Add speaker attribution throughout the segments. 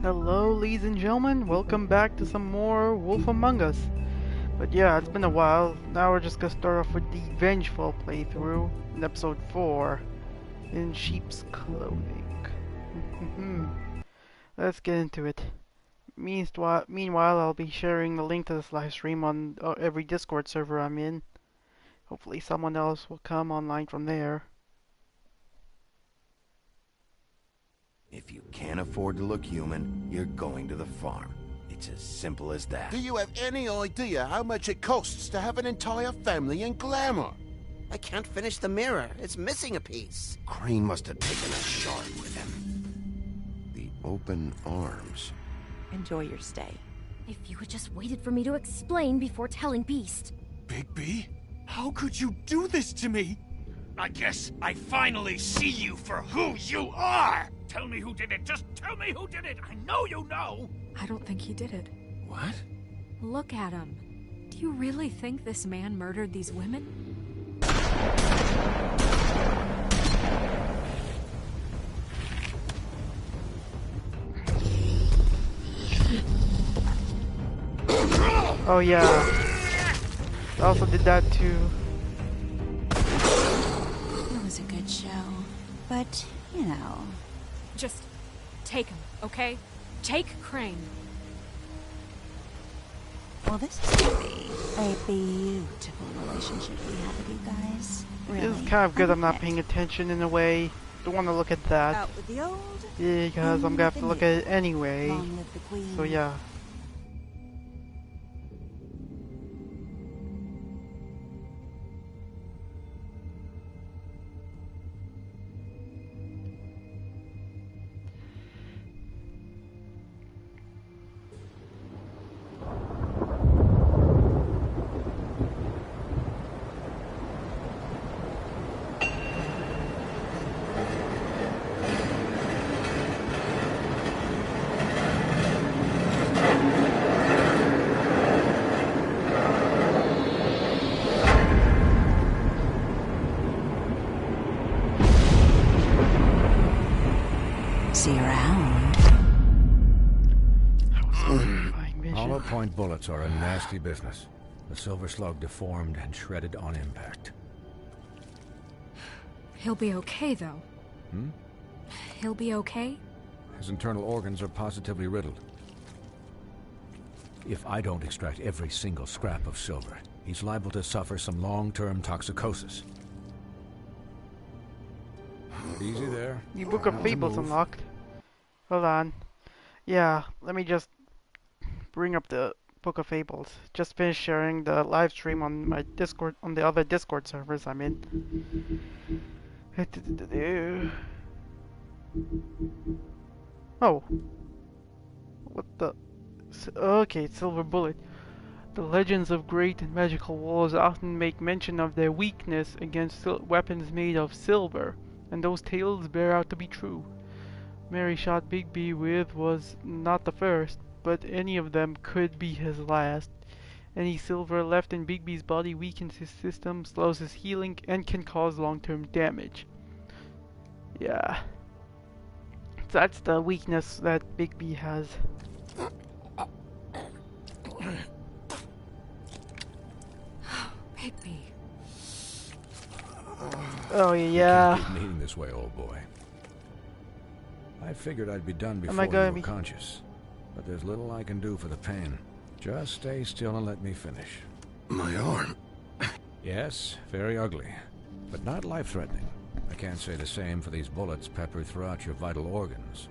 Speaker 1: Hello, ladies and gentlemen. Welcome back to some more Wolf Among Us. But yeah, it's been a while. Now we're just gonna start off with the Vengeful playthrough in episode 4 in sheep's clothing. Let's get into it. Meanwhile, I'll be sharing the link to this live stream on every Discord server I'm in. Hopefully someone else will come online from there.
Speaker 2: If you can't afford to look human, you're going to the farm. It's as simple as that.
Speaker 3: Do you have any idea how much it costs to have an entire family in glamour?
Speaker 4: I can't finish the mirror. It's missing a piece.
Speaker 2: Crane must have taken a shard with him. The open arms.
Speaker 5: Enjoy your stay.
Speaker 6: If you had just waited for me to explain before telling Beast.
Speaker 7: Bigby? How could you do this to me? I guess I finally see you for who you are! Tell me who did it! Just tell me who did it! I know you know!
Speaker 5: I don't think he did it.
Speaker 2: What?
Speaker 5: Look at him. Do you really think this man murdered these women?
Speaker 1: Oh yeah. I also did that too.
Speaker 8: It was a good show, but, you know...
Speaker 5: Just take him, okay? Take Crane.
Speaker 8: Well, this is gonna be a beautiful relationship we have with you guys. Really.
Speaker 1: It's kind of good I'm not paying attention in a way. Don't want to look at that.
Speaker 8: Out with the old,
Speaker 1: Because I'm gonna have to look at it anyway.
Speaker 8: long live the queen.
Speaker 1: So yeah.
Speaker 8: See you around.
Speaker 9: Hollow point bullets are a nasty business. The silver slug deformed and shredded on impact.
Speaker 5: He'll be okay, though.
Speaker 9: Hmm?
Speaker 5: He'll be okay?
Speaker 9: His internal organs are positively riddled. If I don't extract every single scrap of silver, he's liable to suffer some long-term toxicosis. Easy there.
Speaker 1: The Book of Fables unlocked. Hold on. Yeah, let me just bring up the Book of Fables. Just finished sharing the live stream on my Discord, on the other Discord servers I'm in. Oh. What the? Okay, Silver Bullet. The legends of great and magical wars often make mention of their weakness against weapons made of silver, and those tales bear out to be true. Mary shot Bigby with was not the first, but any of them could be his last. Any silver left in Bigby's body weakens his system, slows his healing, and can cause long-term damage. Yeah. That's the weakness that Bigby has.
Speaker 5: Bigby.
Speaker 1: Oh yeah.
Speaker 9: You can't keep eating this way, old boy. I figured I'd be done before
Speaker 1: I
Speaker 9: you
Speaker 1: gonna
Speaker 9: were
Speaker 1: be
Speaker 9: conscious. But there's little I can do for the pain. Just stay still and let me finish.
Speaker 2: My arm.
Speaker 9: Yes, very ugly. But not life-threatening. I can't say the same for these bullets peppered throughout your vital organs.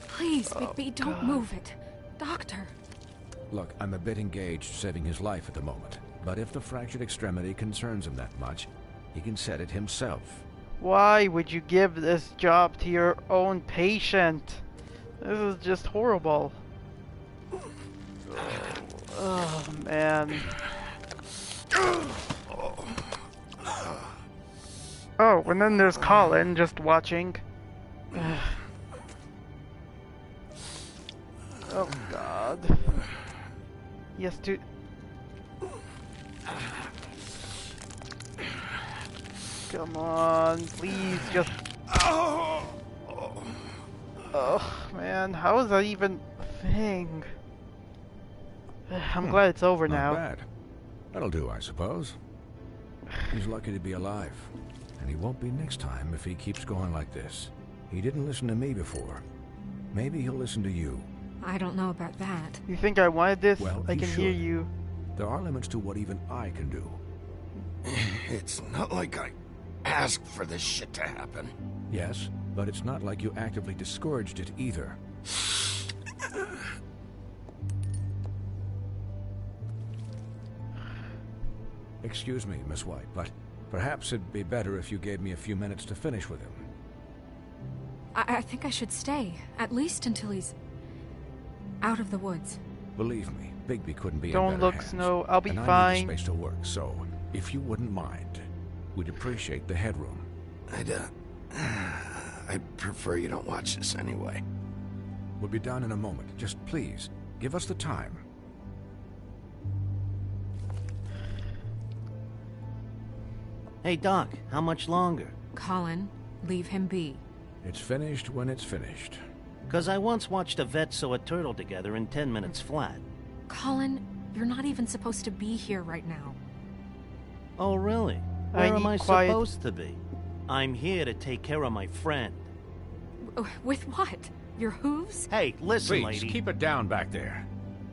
Speaker 5: Please, Bigby, don't move it. Doctor.
Speaker 9: Look, I'm a bit engaged saving his life at the moment. But if the fractured extremity concerns him that much, he can set it himself.
Speaker 1: Why would you give this job to your own patient? This is just horrible. Oh man. Oh, and then there's Colin just watching. Oh god. He has to Come on, please, just...
Speaker 3: Oh,
Speaker 1: Oh, man, how is that even a thing? I'm glad it's over
Speaker 9: Not
Speaker 1: now.
Speaker 9: bad. That'll do, I suppose. He's lucky to be alive. And he won't be next time if he keeps going like this. He didn't listen to me before. Maybe he'll listen to you.
Speaker 5: I don't know about that.
Speaker 1: You think I wanted this?
Speaker 9: Well,
Speaker 1: I
Speaker 9: he
Speaker 1: can hear
Speaker 9: should.
Speaker 1: you.
Speaker 9: There are limits to what even I can do.
Speaker 3: it's not like I asked for this shit to happen.
Speaker 9: Yes, but it's not like you actively discouraged it either. Excuse me, Miss White, but perhaps it'd be better if you gave me a few minutes to finish with him.
Speaker 5: I think I should stay, at least until he's out of the woods.
Speaker 9: Believe me, Bigby couldn't be in
Speaker 1: Don't
Speaker 9: better
Speaker 1: look,
Speaker 9: hands.
Speaker 1: Snow. I'll be
Speaker 9: and I
Speaker 1: fine.
Speaker 9: need the space to work, so if you wouldn't mind, we'd appreciate the headroom.
Speaker 2: I'd prefer you don't watch this anyway.
Speaker 9: We'll be done in a moment. Just please, give us the time.
Speaker 4: Hey, Doc, how much longer?
Speaker 5: Colin, leave him be.
Speaker 9: It's finished when it's finished.
Speaker 4: 'Cause I once watched a vet sew a turtle together in 10 minutes flat.
Speaker 5: Colin, you're not even supposed to be here right now.
Speaker 4: Oh, really?
Speaker 1: I
Speaker 4: Where am
Speaker 1: need
Speaker 4: I
Speaker 1: quiet.
Speaker 4: supposed to be? I'm here to take care of my friend.
Speaker 5: With what? Your hooves?
Speaker 4: Hey, listen,
Speaker 9: Please,
Speaker 4: lady.
Speaker 9: keep it down back there.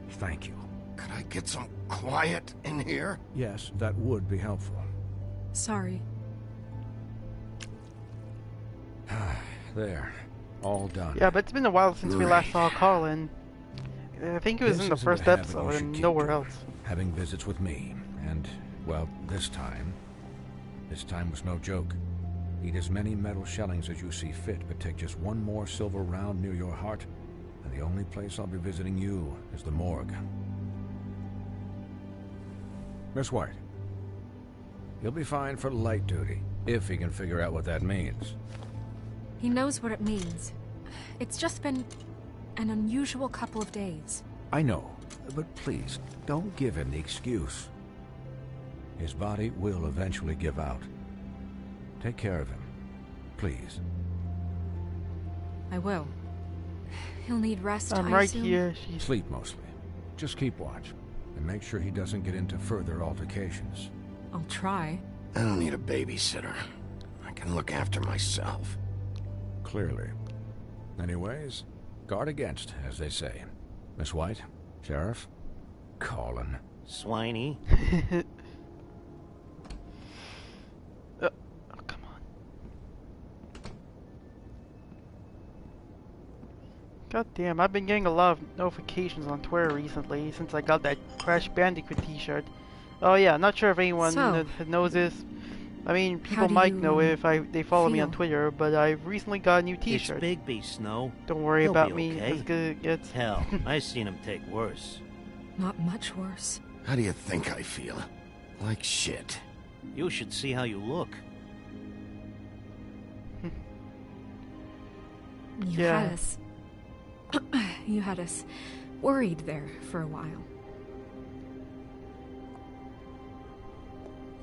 Speaker 9: Thank you.
Speaker 3: Could I get some quiet in here?
Speaker 9: Yes, that would be helpful.
Speaker 5: Sorry.
Speaker 9: There. All done.
Speaker 1: Yeah, but it's been a while since we last saw Colin. I think it was
Speaker 9: This
Speaker 1: in the
Speaker 9: isn't
Speaker 1: first
Speaker 9: a habit
Speaker 1: episode
Speaker 9: you should
Speaker 1: and
Speaker 9: keep
Speaker 1: nowhere
Speaker 9: doing.
Speaker 1: else.
Speaker 9: Having visits with me. And, well, this time was no joke. Eat as many metal shellings as you see fit, but take just one more silver round near your heart, and the only place I'll be visiting you is the morgue. Miss White, he'll be fine for light duty, if he can figure out what that means.
Speaker 5: He knows what it means. It's just been an unusual couple of days.
Speaker 9: I know, but please, don't give him the excuse. His body will eventually give out. Take care of him, please.
Speaker 5: I will. He'll need rest,
Speaker 1: I'm
Speaker 5: I
Speaker 1: right
Speaker 5: assume?
Speaker 1: here. She's...
Speaker 9: Sleep mostly. Just keep watch, and make sure he doesn't get into further altercations.
Speaker 5: I'll try.
Speaker 2: I don't need a babysitter. I can look after myself.
Speaker 9: Clearly. Anyways, guard against, as they say. Miss White, Sheriff, Colin.
Speaker 4: Swiney.
Speaker 1: Oh, come on. God damn, I've been getting a lot of notifications on Twitter recently since I got that Crash Bandicoot t-shirt. Oh yeah, not sure if anyone knows this. I mean, people
Speaker 5: do
Speaker 1: might
Speaker 5: you,
Speaker 1: know if they follow me on
Speaker 5: feel?
Speaker 1: Twitter, but I've recently got a new
Speaker 4: It's
Speaker 1: t-shirt.
Speaker 4: Bigby, Snow.
Speaker 1: Don't worry
Speaker 4: He'll
Speaker 1: about
Speaker 4: be
Speaker 1: me,
Speaker 4: okay.
Speaker 1: as good as it gets.
Speaker 4: Hell, I seen him take worse.
Speaker 5: Not much worse.
Speaker 2: How do you think I feel? Like shit.
Speaker 4: You should see how you look.
Speaker 5: You
Speaker 1: Yeah.
Speaker 5: had us... you had us worried there for a while.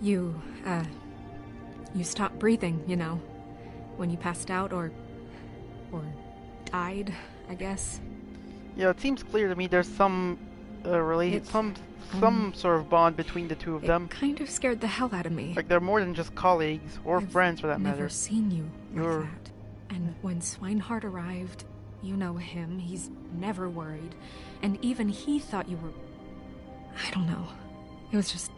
Speaker 5: You stopped breathing, you know, when you passed out or died, I guess.
Speaker 1: Yeah, it seems clear to me there's some some sort of bond between the two of them.
Speaker 5: It kind of scared the hell out of me.
Speaker 1: Like they're more than just colleagues or
Speaker 5: I've
Speaker 1: friends for that
Speaker 5: never
Speaker 1: matter.
Speaker 5: seen you
Speaker 1: You're-
Speaker 5: like that. And when Swinehart arrived, you know him, he's never worried. And even he thought you were... I don't know. It was just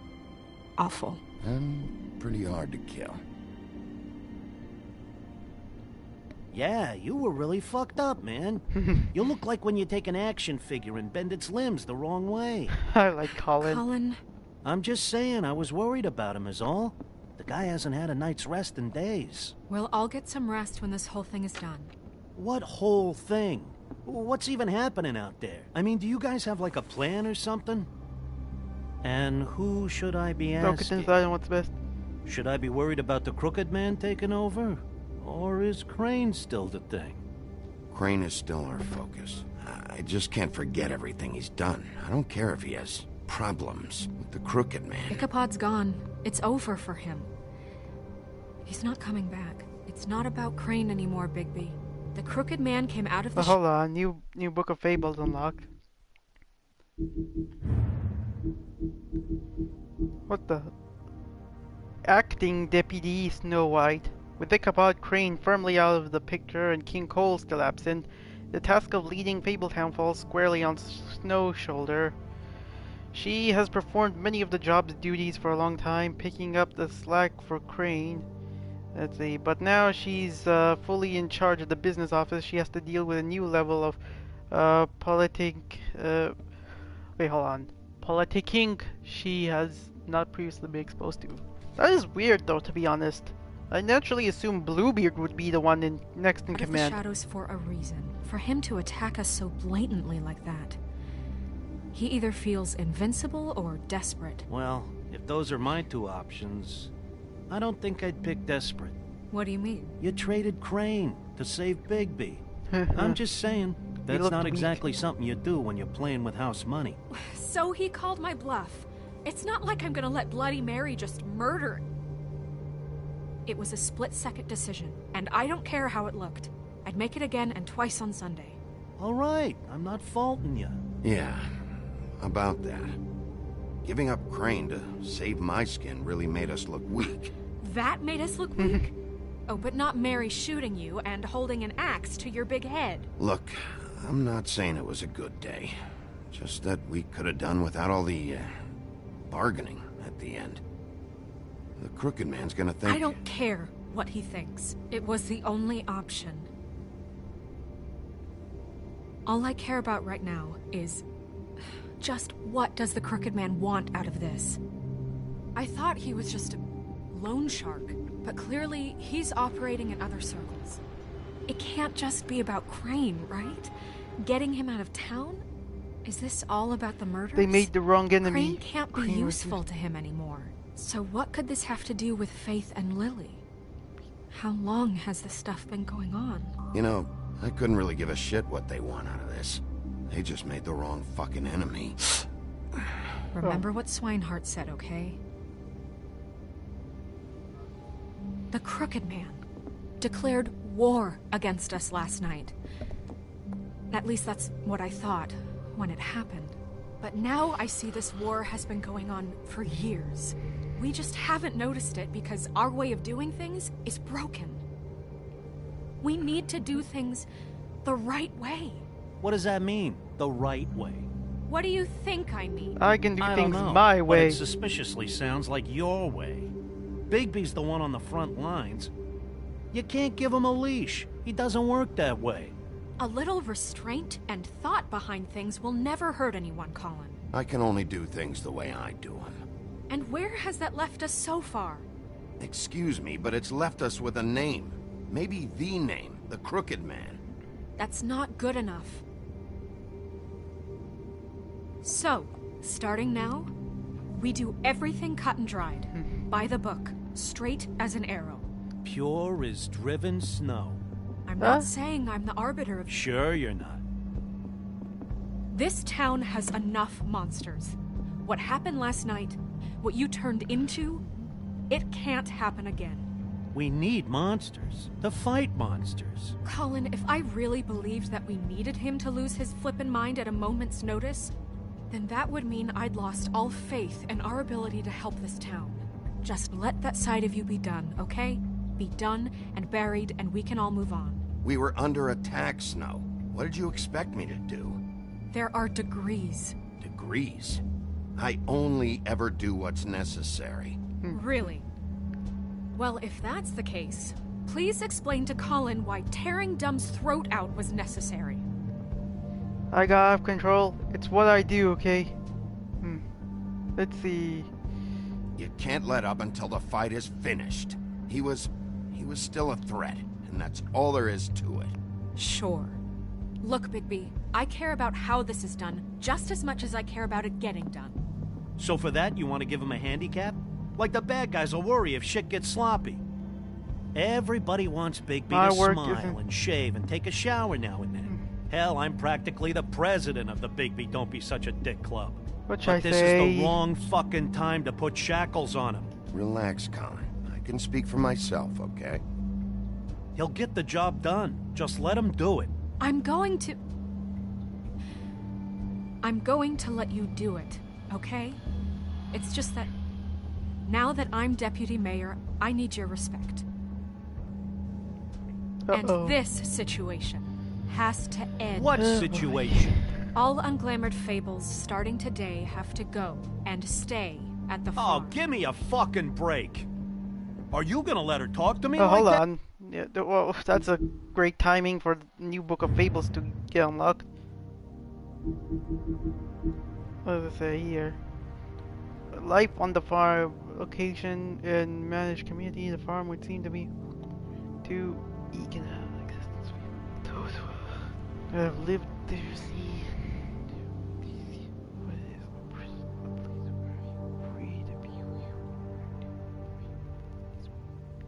Speaker 5: awful.
Speaker 2: I'm pretty hard to kill.
Speaker 4: Yeah, you were really fucked up, man. You look like when you take an action figure and bend its limbs the wrong way.
Speaker 1: I like Colin.
Speaker 5: Colin,
Speaker 4: I'm just saying, I was worried about him is all. The guy hasn't had a night's rest in days.
Speaker 5: we'll all get some rest when this whole thing is done.
Speaker 4: What whole thing? What's even happening out there? I mean, do you guys have like a plan or something? And who should I be
Speaker 1: Don't get
Speaker 4: asking?
Speaker 1: inside on what's best.
Speaker 4: Should I be worried about the Crooked Man taking over? Or is Crane still the thing?
Speaker 2: Crane is still our focus. I just can't forget everything he's done. I don't care if he has problems with the Crooked Man.
Speaker 5: Ichabod's gone. It's over for him. He's not coming back. It's not about Crane anymore, Bigby. The crooked man came out of the
Speaker 1: hold on, new book of fables unlocked. What the? Acting Deputy Snow White. With Ichabod Crane firmly out of the picture and King Cole still absent, the task of leading Fabletown falls squarely on Snow's shoulder. She has performed many of the job's duties for a long time, picking up the slack for Crane. Let's see, but now she's fully in charge of the business office. She has to deal with a new level of politicking she has not previously been exposed to. That is weird, though, to be honest. I naturally assumed Bluebeard would be the one next in
Speaker 5: out of
Speaker 1: command.
Speaker 5: the shadows for a reason. For him to attack us so blatantly like that. He either feels invincible or desperate.
Speaker 4: Well, if those are my two options, I don't think I'd pick desperate.
Speaker 5: What do you mean?
Speaker 4: You traded Crane to save Bigby. I'm just saying, that's not exactly something you do when you're playing with house money.
Speaker 5: So he called my bluff. It's not like I'm gonna let Bloody Mary just murder. It was a split-second decision, and I don't care how it looked. I'd make it again and twice on Sunday.
Speaker 4: All right, I'm not faulting you.
Speaker 2: Yeah, about that. Giving up Crane to save my skin really made us look weak.
Speaker 5: That made us look weak? Oh, but not Mary shooting you and holding an axe to your big head.
Speaker 2: Look, I'm not saying it was a good day. Just that we could have done without all the, bargaining at the end. The crooked man's gonna think...
Speaker 5: I don't care what he thinks. It was the only option. All I care about right now is... just what does the crooked man want out of this? I thought he was just a loan shark, but clearly he's operating in other circles. It can't just be about Crane, right? Getting him out of town? Is this all about the murders?
Speaker 1: They made the wrong enemy.
Speaker 5: Crane can't be useful to him anymore. So what could this have to do with Faith and Lily? How long has this stuff been going on?
Speaker 2: You know, I couldn't really give a shit what they want out of this. They just made the wrong fucking enemy.
Speaker 5: Remember what Swinehart said, okay? The Crooked Man declared war against us last night. At least that's what I thought when it happened. But now I see this war has been going on for years. We just haven't noticed it because our way of doing things is broken. We need to do things the right way.
Speaker 4: What does that mean, the right way?
Speaker 5: What do you think I mean?
Speaker 1: I can do
Speaker 4: I
Speaker 1: things
Speaker 4: don't know,
Speaker 1: my
Speaker 4: but
Speaker 1: way.
Speaker 4: it suspiciously sounds like your way. Bigby's the one on the front lines. You can't give him a leash. He doesn't work that way.
Speaker 5: A little restraint and thought behind things will never hurt anyone, Colin.
Speaker 2: I can only do things the way I do them.
Speaker 5: And where has that left us so far?
Speaker 2: Excuse me, but it's left us with a name. Maybe the name, the Crooked Man.
Speaker 5: That's not good enough. So, starting now, we do everything cut and dried. By the book, straight as an arrow.
Speaker 4: Pure as driven snow.
Speaker 5: I'm not saying I'm the arbiter of...
Speaker 4: Sure you're not.
Speaker 5: This town has enough monsters. What happened last night, what you turned into, it can't happen again.
Speaker 4: We need monsters. To fight monsters.
Speaker 5: Colin, if I really believed that we needed him to lose his flippin' mind at a moment's notice, then that would mean I'd lost all faith in our ability to help this town. Just let that side of you be done, okay? Be done and buried, and we can all move on.
Speaker 2: We were under attack, Snow. What did you expect me to do?
Speaker 5: There are degrees.
Speaker 2: Degrees? I only ever do what's necessary.
Speaker 5: Really? Well, if that's the case, please explain to Colin why tearing Dumb's throat out was necessary.
Speaker 1: I got out of control. It's what I do, okay? Let's see.
Speaker 2: You can't let up until the fight is finished. He was still a threat, and that's all there is to it.
Speaker 5: Sure. Look, Bigby, I care about how this is done just as much as I care about it getting done.
Speaker 4: So for that, you want to give him a handicap? Like the bad guys will worry if shit gets sloppy. Everybody wants Bigby to smile and shave and take a shower now and then. Hell, I'm practically the president of the Bigby Don't Be Such a Dick Club.
Speaker 1: What
Speaker 4: but this is the wrong fucking time to put shackles on him.
Speaker 2: Relax, Colin. I can speak for myself, okay?
Speaker 4: He'll get the job done. Just let him do it.
Speaker 5: I'm going to let you do it, okay? It's just that now that I'm deputy mayor, I need your respect. And this situation has to end.
Speaker 4: What situation?
Speaker 5: All unglamored fables starting today have to go and stay at the farm.
Speaker 4: Oh, give me a fucking break. Are you gonna let her talk to me like
Speaker 1: hold
Speaker 4: that?
Speaker 1: on. Yeah, well, that's a great timing for the new book of fables to get unlocked. What does it say here? Life on the farm, location and managed community. The farm would seem to be too economic existence. Those who have lived there see.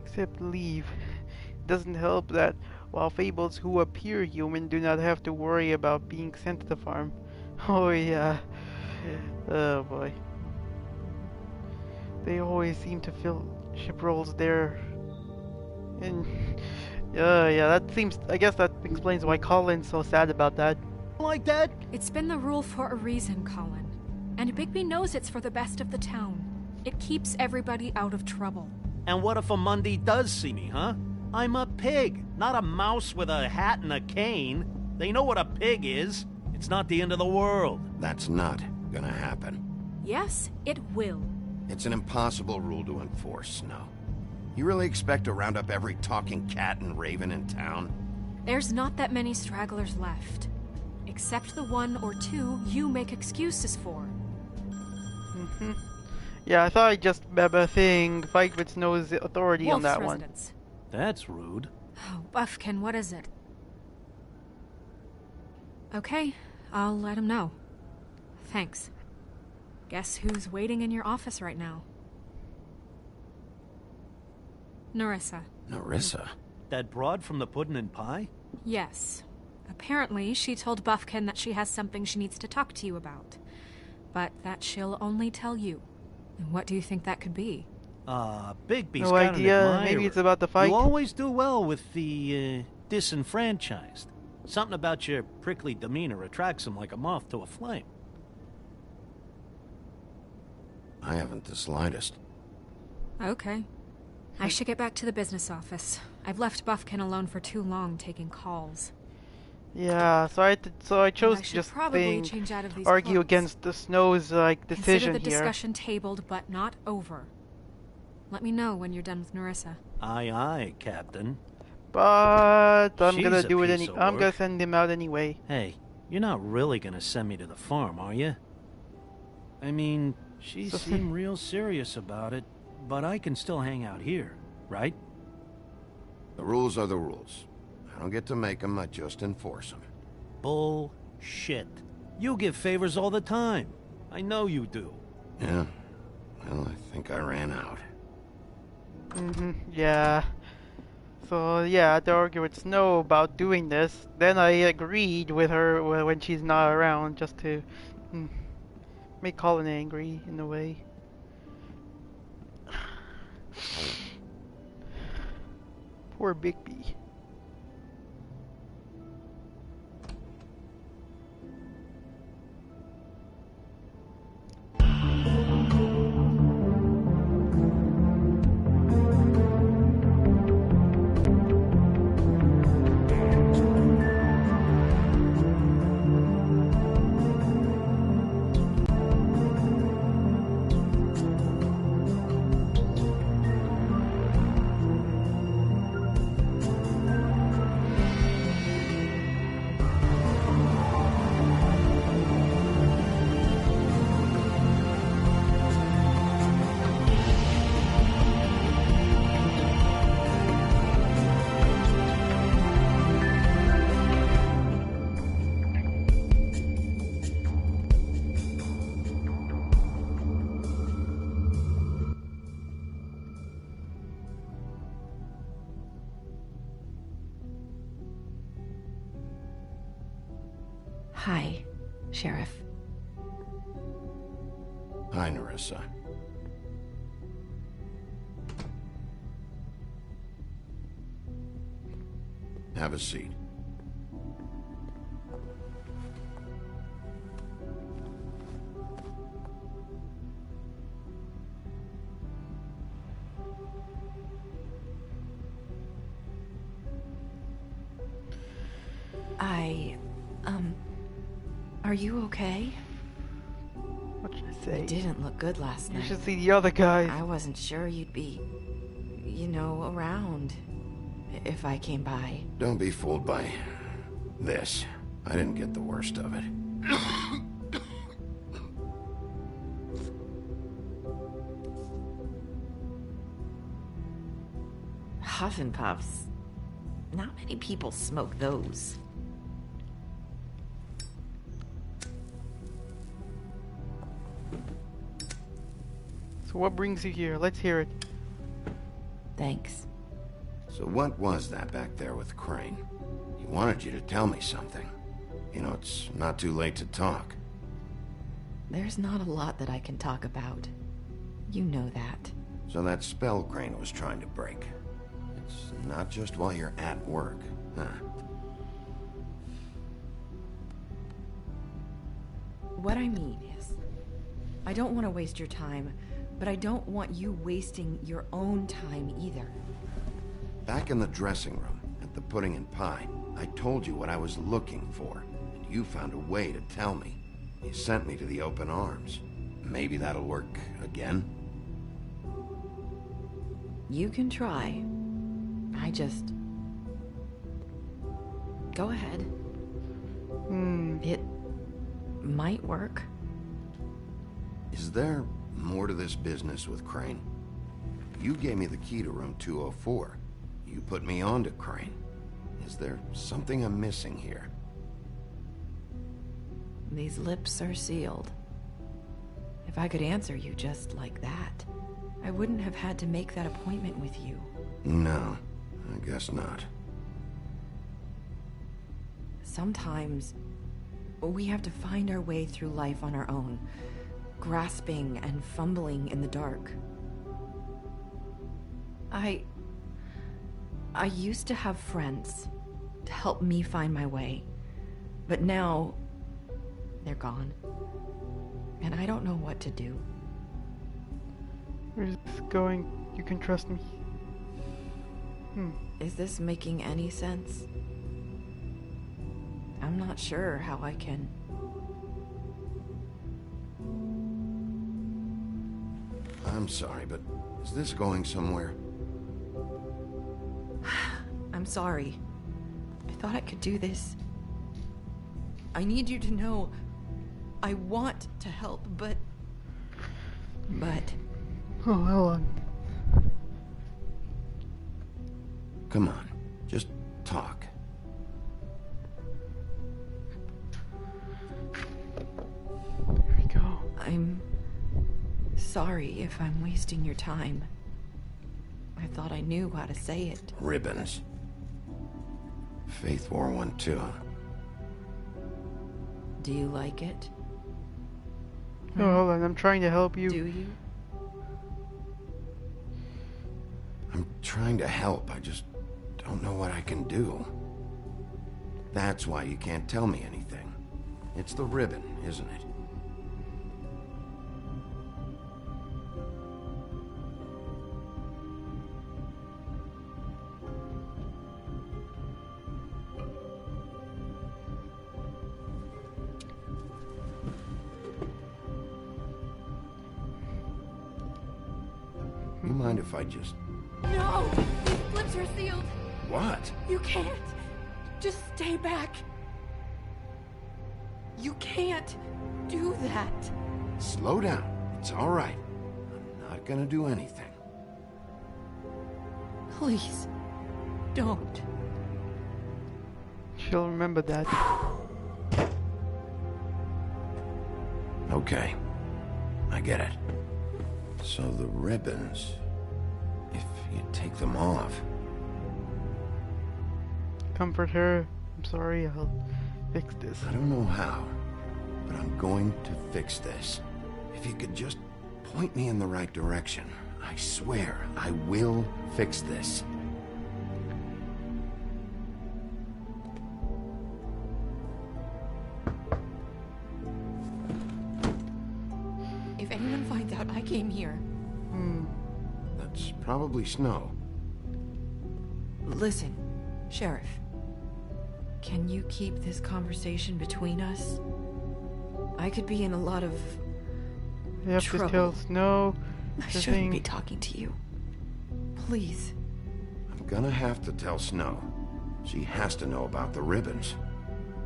Speaker 1: Except leave. It doesn't help that while fables who appear human do not have to worry about being sent to the farm. Oh yeah. Oh boy. They always seem to fill ship roles there. And yeah, that seems, I guess that explains why Colin's so sad about that.
Speaker 4: Like that?
Speaker 5: It's been the rule for a reason, Colin. And Bigby knows it's for the best of the town. It keeps everybody out of trouble.
Speaker 4: And what if a Mundy does see me, huh? I'm a pig, not a mouse with a hat and a cane. They know what a pig is. It's not the end of the world.
Speaker 2: That's not gonna happen.
Speaker 5: Yes, it will.
Speaker 2: It's an impossible rule to enforce, Snow. You really expect to round up every talking cat and raven in town?
Speaker 5: There's not that many stragglers left. Except the one or two you make excuses for.
Speaker 1: Yeah, I thought I just fight with Snow's authority
Speaker 5: Wolf's
Speaker 1: on that
Speaker 5: residence.
Speaker 4: One. That's rude.
Speaker 5: Oh, Buffkin, what is it? Okay, I'll let him know. Thanks. Guess who's waiting in your office right now? Nerissa.
Speaker 2: Nerissa?
Speaker 4: That broad from the puddin' and pie?
Speaker 5: Yes. Apparently, she told Buffkin that she has something she needs to talk to you about. But that she'll only tell you. And what do you think that could be?
Speaker 4: Bigby's
Speaker 1: No
Speaker 4: got
Speaker 1: idea.
Speaker 4: an admirer.
Speaker 1: Maybe it's about the fight.
Speaker 4: You always do well with the, disenfranchised. Something about your prickly demeanor attracts him like a moth to a flame.
Speaker 2: I haven't the slightest.
Speaker 5: Okay. I should get back to the business office. I've left Buffkin alone for too long taking calls.
Speaker 1: Yeah, so I chose to just
Speaker 5: change out of these
Speaker 1: argue
Speaker 5: clothes.
Speaker 1: against the Snow's decision
Speaker 5: Consider the
Speaker 1: here.
Speaker 5: discussion tabled, but not over. Let me know when you're done with Nerissa.
Speaker 4: Aye, aye, Captain.
Speaker 1: But I'm
Speaker 4: She's
Speaker 1: gonna
Speaker 4: a
Speaker 1: do it
Speaker 4: piece of
Speaker 1: I'm gonna
Speaker 4: work.
Speaker 1: send him out anyway.
Speaker 4: Hey, you're not really gonna send me to the farm, are you? I mean, she seemed real serious about it, but I can still hang out here, right?
Speaker 2: The rules are the rules. I don't get to make them, I just enforce them.
Speaker 4: Bullshit. You give favors all the time. I know you do.
Speaker 2: Yeah. Well, I think I ran out.
Speaker 1: Yeah. So yeah, I had to argue with Snow about doing this. Then I agreed with her when she's not around, just to make Colin angry in a way. Poor Bigby.
Speaker 10: Hi, Sheriff.
Speaker 2: Hi, Nerissa. Have a seat.
Speaker 10: Are you okay?
Speaker 1: What should I say?
Speaker 10: You didn't look good last night.
Speaker 1: You should see the other guys.
Speaker 10: I wasn't sure you'd be, you know, around if I came by.
Speaker 2: Don't be fooled by this. I didn't get the worst of it.
Speaker 10: Huff and puffs. Not many people smoke those.
Speaker 1: So what brings you here? Let's hear it.
Speaker 10: Thanks.
Speaker 2: So what was that back there with Crane? He wanted you to tell me something. You know, it's not too late to talk.
Speaker 10: There's not a lot that I can talk about. You know that.
Speaker 2: So that spell Crane was trying to break. It's not just while you're at work, huh?
Speaker 10: What I mean is, I don't want to waste your time, but I don't want you wasting your own time either.
Speaker 2: Back in the dressing room, at the pudding and pie, I told you what I was looking for, and you found a way to tell me. You sent me to the open arms. Maybe that'll work again?
Speaker 10: You can try. I just... Go ahead. It might work.
Speaker 2: Is there more to this business with Crane? You gave me the key to room 204. You put me on to Crane. Is there something I'm missing here?
Speaker 10: These lips are sealed. If I could answer you just like that, I wouldn't have had to make that appointment with you.
Speaker 2: No, I guess not.
Speaker 10: Sometimes we have to find our way through life on our own, grasping and fumbling in the dark. I used to have friends to help me find my way, but now they're gone, and I don't know what to do.
Speaker 1: Where's this going? You can trust me.
Speaker 10: Is this making any sense? I'm not sure how I can.
Speaker 2: I'm sorry, but is this going somewhere?
Speaker 10: I'm sorry. I thought I could do this. I need you to know I want to help, but...
Speaker 1: Oh, hold on.
Speaker 2: Come on, just talk.
Speaker 1: Here we go.
Speaker 10: I'm sorry if I'm wasting your time. I thought I knew how to say it.
Speaker 2: Ribbons. Faith wore one too.
Speaker 10: Do you like it?
Speaker 1: Oh, hold on. I'm trying to help you.
Speaker 10: Do you?
Speaker 2: I'm trying to help. I just don't know what I can do. That's why you can't tell me anything. It's the ribbon, isn't it? You mind if I just...
Speaker 5: No! These lips are sealed!
Speaker 2: What?
Speaker 5: You can't! Just stay back! You can't do that!
Speaker 2: Slow down. It's all right. I'm not gonna do anything.
Speaker 10: Please, don't.
Speaker 1: She'll remember that.
Speaker 2: Okay. I get it. So the ribbons... if you take them off...
Speaker 1: Comfort her. I'm sorry, I'll fix this.
Speaker 2: I don't know how, but I'm going to fix this. If you could just point me in the right direction, I swear I will fix this.
Speaker 10: find out I came here.
Speaker 2: That's probably Snow.
Speaker 10: Listen, Sheriff. Can you keep this conversation between us? I could be in a lot of trouble.
Speaker 1: Just tell Snow.
Speaker 10: I shouldn't be talking to you. Please.
Speaker 2: I'm gonna have to tell Snow. She has to know about the ribbons.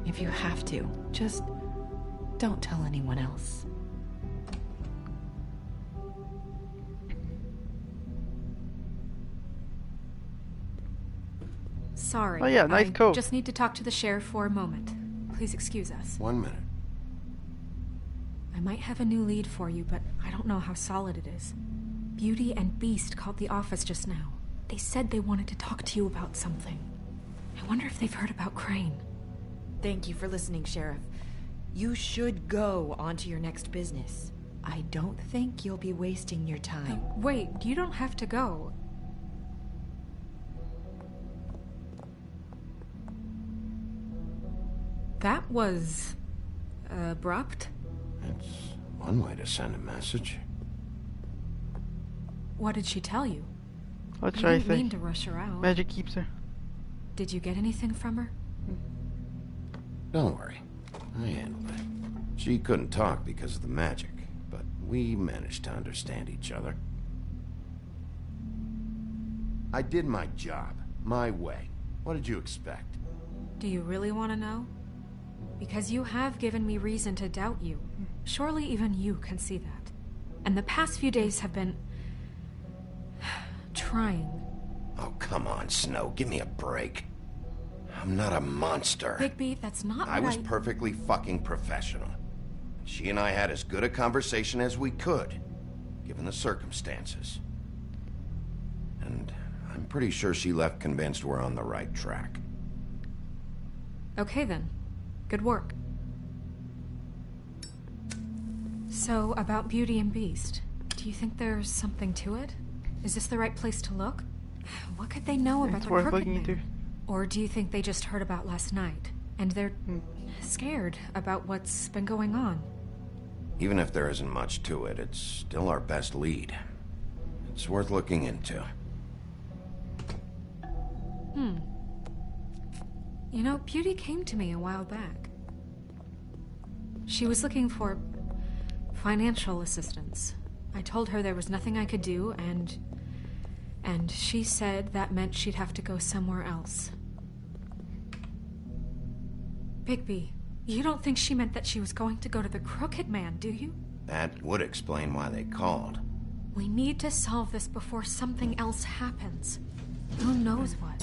Speaker 10: If you have to, just don't tell anyone else.
Speaker 5: Sorry.
Speaker 1: Oh yeah, nice coat.
Speaker 5: Just need to talk to the sheriff for a moment. Please excuse us.
Speaker 2: 1 minute.
Speaker 5: I might have a new lead for you, but I don't know how solid it is. Beauty and Beast called the office just now. They said they wanted to talk to you about something. I wonder if they've heard about Crane.
Speaker 10: Thank you for listening, Sheriff. You should go on to your next business. I don't think you'll be wasting your time.
Speaker 5: Wait, you don't have to go. That was abrupt.
Speaker 2: That's one way to send a message.
Speaker 5: What did she tell you?
Speaker 1: What should I
Speaker 5: didn't
Speaker 1: say?
Speaker 5: mean to rush her out.
Speaker 1: Magic keeps her.
Speaker 5: Did you get anything from her?
Speaker 2: Don't worry. I handled it. She couldn't talk because of the magic, but we managed to understand each other. I did my job, my way. What did you expect?
Speaker 5: Do you really want to know? Because you have given me reason to doubt you. Surely even you can see that. And the past few days have been... trying.
Speaker 2: Oh, come on, Snow. Give me a break. I'm not a monster.
Speaker 5: Bigby, that's not what
Speaker 2: I was perfectly fucking professional. She and I had as good a conversation as we could, given the circumstances. And I'm pretty sure she left convinced we're on the right track.
Speaker 5: Okay then. Good work. So, about Beauty and Beast, do you think there's something to it? Is this the right place to look? What could they know about the Crooked Man? Or do you think they just heard about last night, and they're scared about what's been going on?
Speaker 2: Even if there isn't much to it, it's still our best lead. It's worth looking into.
Speaker 5: You know, Beauty came to me a while back. She was looking for financial assistance. I told her there was nothing I could do, and she said that meant she'd have to go somewhere else. Bigby, you don't think she meant that she was going to go to the Crooked Man, do you?
Speaker 2: That would explain why they called.
Speaker 5: We need to solve this before something else happens. Who knows what?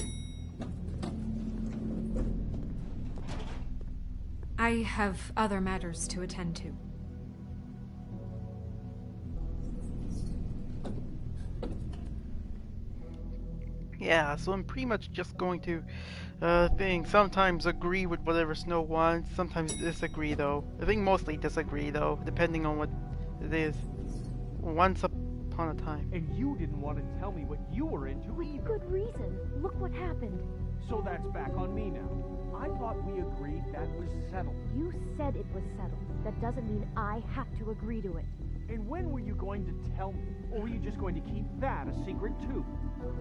Speaker 5: I have other matters to attend to.
Speaker 1: Yeah, so I'm pretty much just going to sometimes agree with whatever Snow wants, sometimes disagree though. I think mostly disagree though, depending on what it is. Once upon a time.
Speaker 11: And you didn't want to tell me what you were into either.
Speaker 6: Good reason. Look what happened.
Speaker 11: So that's back on me now. I thought we agreed that was settled.
Speaker 6: You said it was settled. That doesn't mean I have to agree to it.
Speaker 11: And when were you going to tell me? Or were you just going to keep that a secret too?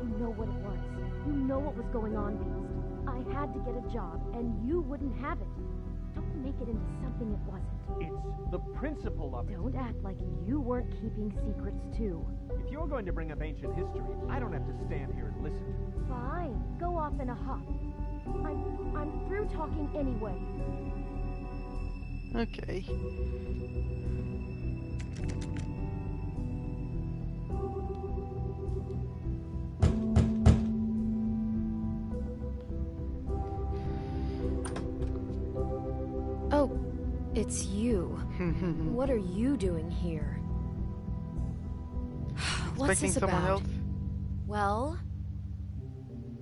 Speaker 6: You know what it was. You know what was going on, Beast. I had to get a job, and you wouldn't have it. Don't make it into something it wasn't.
Speaker 11: It's the principle of it.
Speaker 6: Don't act like you weren't keeping secrets too.
Speaker 11: If you're going to bring up ancient history, I don't have to stand here and listen to it.
Speaker 6: Fine. Go off in a huff. I'm through talking anyway.
Speaker 1: Okay.
Speaker 6: Oh, it's you. What are you doing here? What's this
Speaker 1: someone
Speaker 6: about?
Speaker 1: else?
Speaker 6: Well,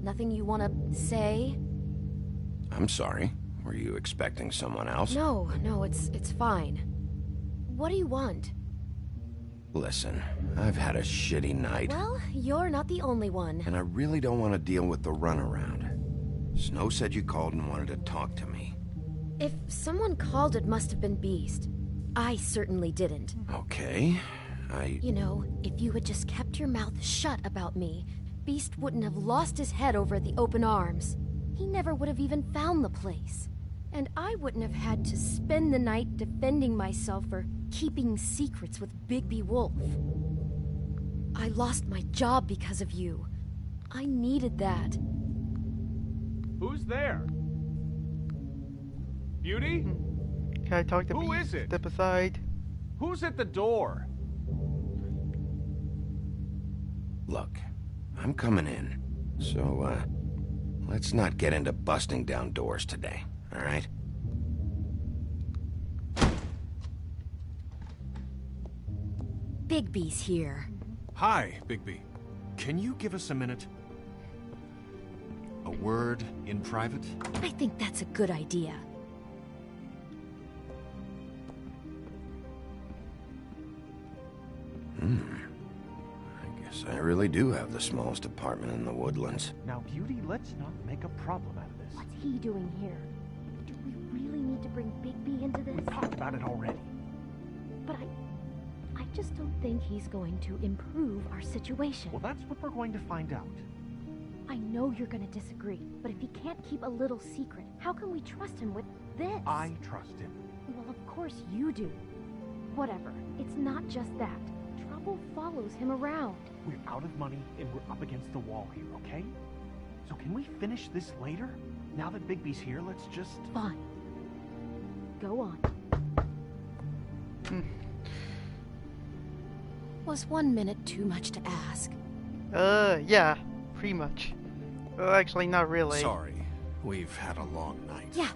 Speaker 6: nothing you want to say?
Speaker 2: I'm sorry. Were you expecting someone else?
Speaker 6: No, it's fine. What do you want?
Speaker 2: Listen, I've had a shitty night.
Speaker 6: Well, you're not the only one.
Speaker 2: And I really don't want to deal with the runaround. Snow said you called and wanted to talk to me.
Speaker 6: If someone called, it must have been Beast. I certainly didn't.
Speaker 2: Okay.
Speaker 6: You know, if you had just kept your mouth shut about me, Beast wouldn't have lost his head over at the open arms. He never would have even found the place. And I wouldn't have had to spend the night defending myself for keeping secrets with Bigby Wolf. I lost my job because of you. I needed that.
Speaker 11: Who's there? Beauty?
Speaker 1: Can I talk to
Speaker 11: Who
Speaker 1: Beast?
Speaker 11: is it?
Speaker 1: Step aside.
Speaker 11: Who's at the door?
Speaker 2: Look, I'm coming in. So, let's not get into busting down doors today, all right?
Speaker 6: Bigby's here.
Speaker 7: Hi, Bigby. Can you give us a minute? A word in private?
Speaker 6: I think that's a good idea.
Speaker 2: I guess I really do have the smallest apartment in the Woodlands.
Speaker 11: Now, Beauty, let's not make a problem out of this.
Speaker 6: What's he doing here? Do we really need to bring Bigby into this?
Speaker 11: We talked about it already.
Speaker 6: But I just don't think he's going to improve our situation.
Speaker 11: Well, that's what we're going to find out.
Speaker 6: I know you're going to disagree, but if he can't keep a little secret, how can we trust him with this?
Speaker 11: I trust him.
Speaker 6: Well, of course you do. Whatever. It's not just that. Trouble follows him around.
Speaker 11: We're out of money and we're up against the wall here, okay? So can we finish this later? Now that Bigby's here, let's just...
Speaker 6: Fine. Go on. Was 1 minute too much to ask?
Speaker 1: Yeah, pretty much. Well, actually, not really.
Speaker 7: Sorry, we've had a long night.
Speaker 6: Yeah.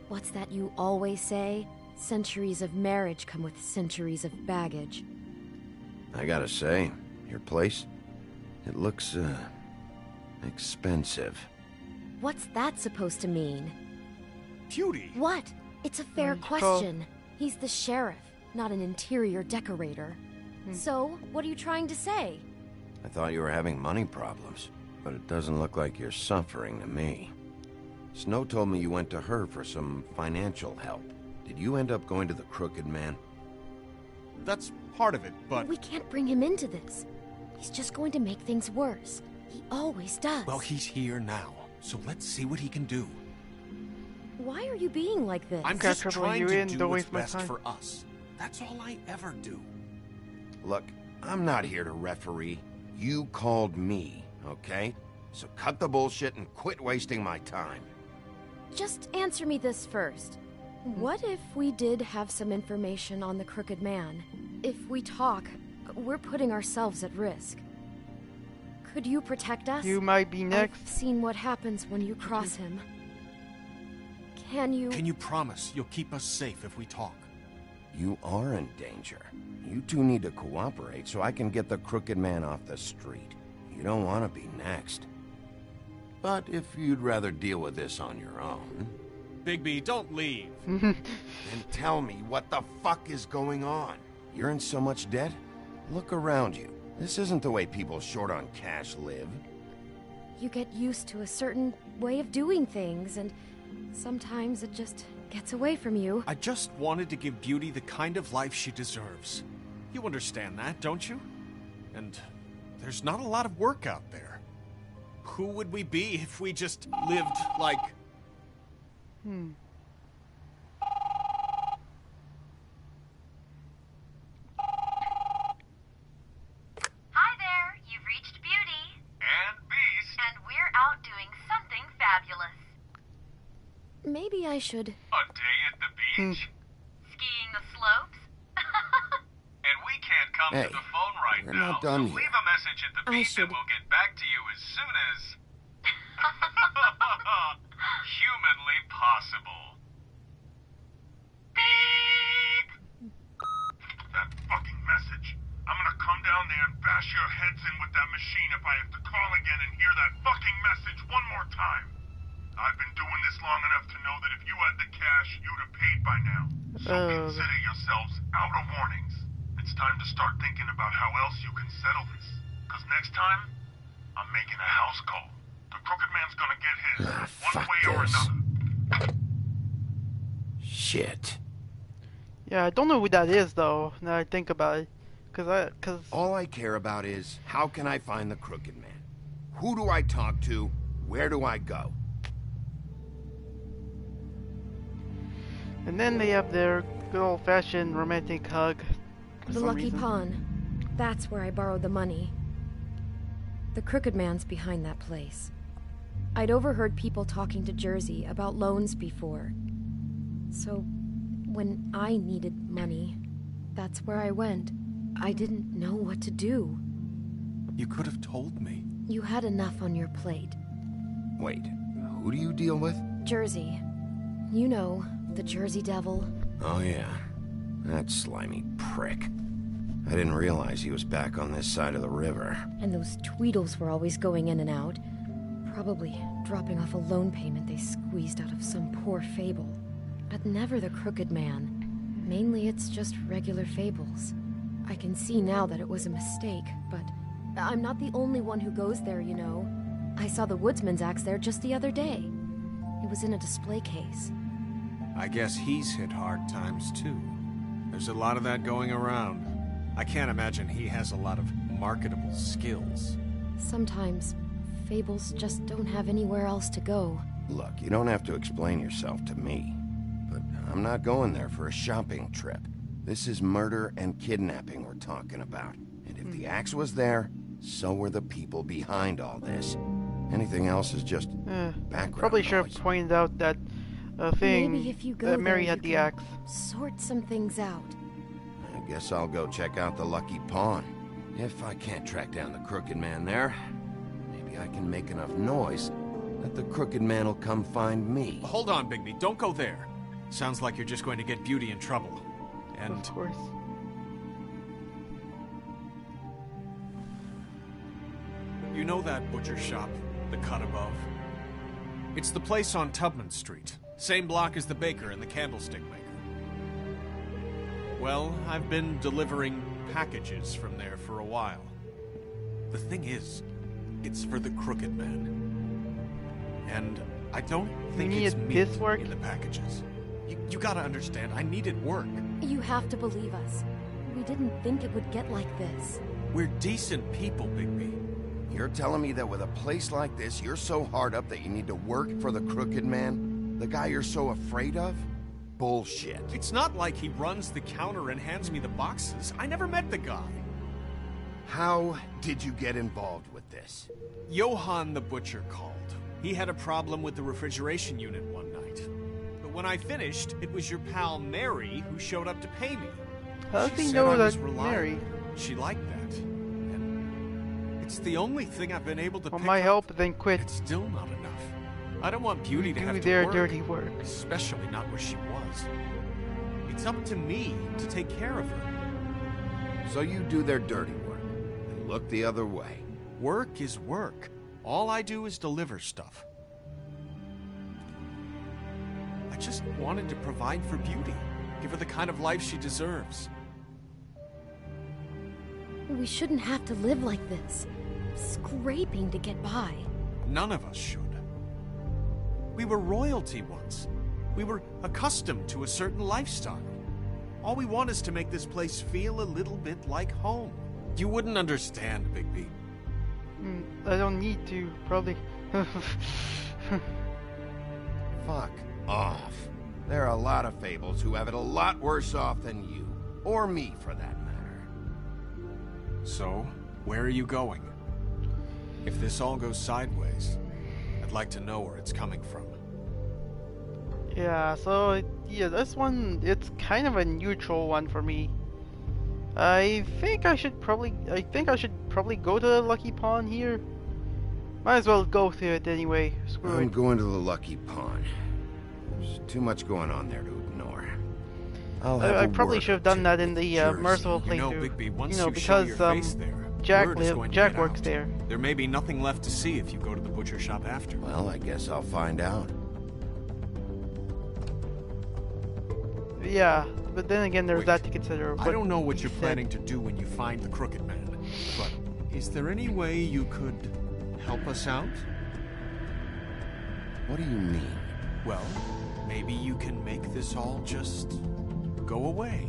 Speaker 6: What's that you always say? Centuries of marriage come with centuries of baggage.
Speaker 2: I gotta say, your place, it looks, expensive.
Speaker 6: What's that supposed to mean?
Speaker 7: Beauty!
Speaker 6: What? It's a fair question. He's the sheriff, not an interior decorator. So, what are you trying to say?
Speaker 2: I thought you were having money problems, but it doesn't look like you're suffering to me. Snow told me you went to her for some financial help. Did you end up going to the Crooked Man?
Speaker 7: That's part of it, but...
Speaker 6: We can't bring him into this. He's just going to make things worse. He always does.
Speaker 7: Well, he's here now, so let's see what he can do.
Speaker 6: Why are you being like this?
Speaker 7: I'm just trying to do what's best for us. That's all I ever do.
Speaker 2: Look, I'm not here to referee. You called me, okay? So cut the bullshit and quit wasting my time.
Speaker 6: Just answer me this first. What if we did have some information on the Crooked Man? If we talk, we're putting ourselves at risk. Could you protect us?
Speaker 1: You might be next.
Speaker 6: I've seen what happens when you cross him. Can you...
Speaker 7: Can you promise you'll keep us safe if we talk?
Speaker 2: You are in danger. You two need to cooperate so I can get the Crooked Man off the street. You don't want to be next. But if you'd rather deal with this on your own...
Speaker 7: Bigby, don't leave.
Speaker 2: Then tell me what the fuck is going on. You're in so much debt? Look around you. This isn't the way people short on cash live.
Speaker 6: You get used to a certain way of doing things, and sometimes it just gets away from you.
Speaker 7: I just wanted to give Beauty the kind of life she deserves. You understand that, don't you? And there's not a lot of work out there. Who would we be if we just lived like...
Speaker 12: Hi there, you've reached Beauty. And Beast. And we're out doing something fabulous.
Speaker 6: Maybe I should...
Speaker 12: A day at the beach? Skiing the slopes? And we can't come
Speaker 2: Hey,
Speaker 12: to the phone right
Speaker 2: we're
Speaker 12: now,
Speaker 2: not done
Speaker 12: so
Speaker 2: yet.
Speaker 12: leave a message at the beach and we'll get back to you as soon as... humanly possible. Beep! That fucking message. I'm gonna come down there and bash your heads in with that machine if I have to call again and hear that fucking message one more time. I've been doing this long enough to know that if you had the cash, you'd have paid by now. So consider yourselves out of warnings. It's time to start thinking about how else you can settle this. Because next time, I'm making a house call. The Crooked Man's gonna get his, one way or another.
Speaker 2: Shit.
Speaker 1: Yeah, I don't know who that is, though, now I think about it. Cause
Speaker 2: all I care about is how can I find the Crooked Man? Who do I talk to? Where do I go?
Speaker 1: And then they have their good old-fashioned romantic hug.
Speaker 6: The Lucky Pawn. That's where I borrowed the money. The Crooked Man's behind that place. I'd overheard people talking to Jersey about loans before. So, when I needed money, that's where I went. I didn't know what to do.
Speaker 7: You could have told me.
Speaker 6: You had enough on your plate.
Speaker 2: Wait, who do you deal with?
Speaker 6: Jersey. You know, the Jersey Devil.
Speaker 2: Oh yeah, that slimy prick. I didn't realize he was back on this side of the river.
Speaker 6: And those Tweedles were always going in and out. Probably dropping off a loan payment they squeezed out of some poor fable. But never the Crooked Man. Mainly it's just regular fables. I can see now that it was a mistake, but I'm not the only one who goes there, you know. I saw the woodsman's axe there just the other day. It was in a display case.
Speaker 7: I guess he's hit hard times too. There's a lot of that going around. I can't imagine he has a lot of marketable skills.
Speaker 6: Sometimes, fables just don't have anywhere else to go.
Speaker 2: Look, you don't have to explain yourself to me. But I'm not going there for a shopping trip. This is murder and kidnapping we're talking about. And if the axe was there, so were the people behind all this. Anything else is just background
Speaker 1: Probably should have
Speaker 2: noise.
Speaker 1: pointed out that thing
Speaker 6: Maybe if you go
Speaker 1: that Mary
Speaker 6: there,
Speaker 1: had
Speaker 6: you
Speaker 1: the
Speaker 6: can
Speaker 1: axe.
Speaker 6: Sort some things out.
Speaker 2: I guess I'll go check out the Lucky Pawn. If I can't track down the Crooked Man there, maybe I can make enough noise that the Crooked Man will come find me.
Speaker 7: Hold on, Bigby. Don't go there. Sounds like you're just going to get Beauty in trouble. And
Speaker 1: Of course.
Speaker 7: you know that butcher shop, the cut above? It's the place on Tubman Street. Same block as the baker and the candlestick maker. Well, I've been delivering packages from there for a while. The thing is, it's for the Crooked Man. And I don't think
Speaker 1: You
Speaker 7: it's
Speaker 1: need
Speaker 7: me
Speaker 1: this work?
Speaker 7: in the packages. You gotta understand, I needed work.
Speaker 6: You have to believe us. We didn't think it would get like this.
Speaker 7: We're decent people, Bigby.
Speaker 2: You're telling me that with a place like this, you're so hard up that you need to work for the Crooked Man? The guy you're so afraid of? Bullshit.
Speaker 7: It's not like he runs the counter and hands me the boxes. I never met the guy.
Speaker 2: How did you get involved with this?
Speaker 7: Johann the butcher called. He had a problem with the refrigeration unit one night. But when I finished, it was your pal Mary who showed up to pay me.
Speaker 1: How does
Speaker 7: She
Speaker 1: he
Speaker 7: said
Speaker 1: know
Speaker 7: I was
Speaker 1: that
Speaker 7: reliable.
Speaker 1: Mary?
Speaker 7: She liked that. And it's the only thing I've been able to
Speaker 1: Want
Speaker 7: pick
Speaker 1: my
Speaker 7: up.
Speaker 1: help, then quit.
Speaker 7: It's still not enough. I don't want Beauty to
Speaker 1: Do
Speaker 7: have to
Speaker 1: their
Speaker 7: work,
Speaker 1: dirty work.
Speaker 7: especially not where she was. It's up to me to take care of her.
Speaker 2: So you do their dirty work, and look the other way.
Speaker 7: Work is work. All I do is deliver stuff. I just wanted to provide for Beauty. Give her the kind of life she deserves.
Speaker 6: We shouldn't have to live like this. Scraping to get by.
Speaker 7: None of us should. We were royalty once. We were accustomed to a certain lifestyle. All we want is to make this place feel a little bit like home. You wouldn't understand, Bigby.
Speaker 1: I don't need to, probably.
Speaker 2: Fuck off. There are a lot of fables who have it a lot worse off than you. Or me, for that matter.
Speaker 7: So, where are you going? If this all goes sideways, I'd like to know where it's coming from.
Speaker 1: Yeah, so yeah, this one, it's kind of a neutral one for me. I think I should probably go to the Lucky Pawn here. Might as well go to it anyway. Screw
Speaker 2: I'm
Speaker 1: it.
Speaker 2: going to the Lucky Pawn. There's too much going on there to ignore.
Speaker 1: I probably should have done that in the Merciful
Speaker 7: You know,
Speaker 1: playthrough.
Speaker 7: Bigby, once
Speaker 1: You know,
Speaker 7: you show
Speaker 1: because
Speaker 7: your face there,
Speaker 1: Jack
Speaker 7: word is going to
Speaker 1: Jack
Speaker 7: get
Speaker 1: works
Speaker 7: out.
Speaker 1: there.
Speaker 7: There may be nothing left to see if you go to the butcher shop after.
Speaker 2: Well, I guess I'll find out.
Speaker 1: Yeah, but then again, there's
Speaker 7: Wait,
Speaker 1: that to consider.
Speaker 7: I
Speaker 1: what
Speaker 7: don't know what
Speaker 1: he
Speaker 7: you're
Speaker 1: said.
Speaker 7: planning to do when you find the Crooked Man, but is there any way you could help us out?
Speaker 2: What do you mean?
Speaker 7: Well, maybe you can make this all just go away.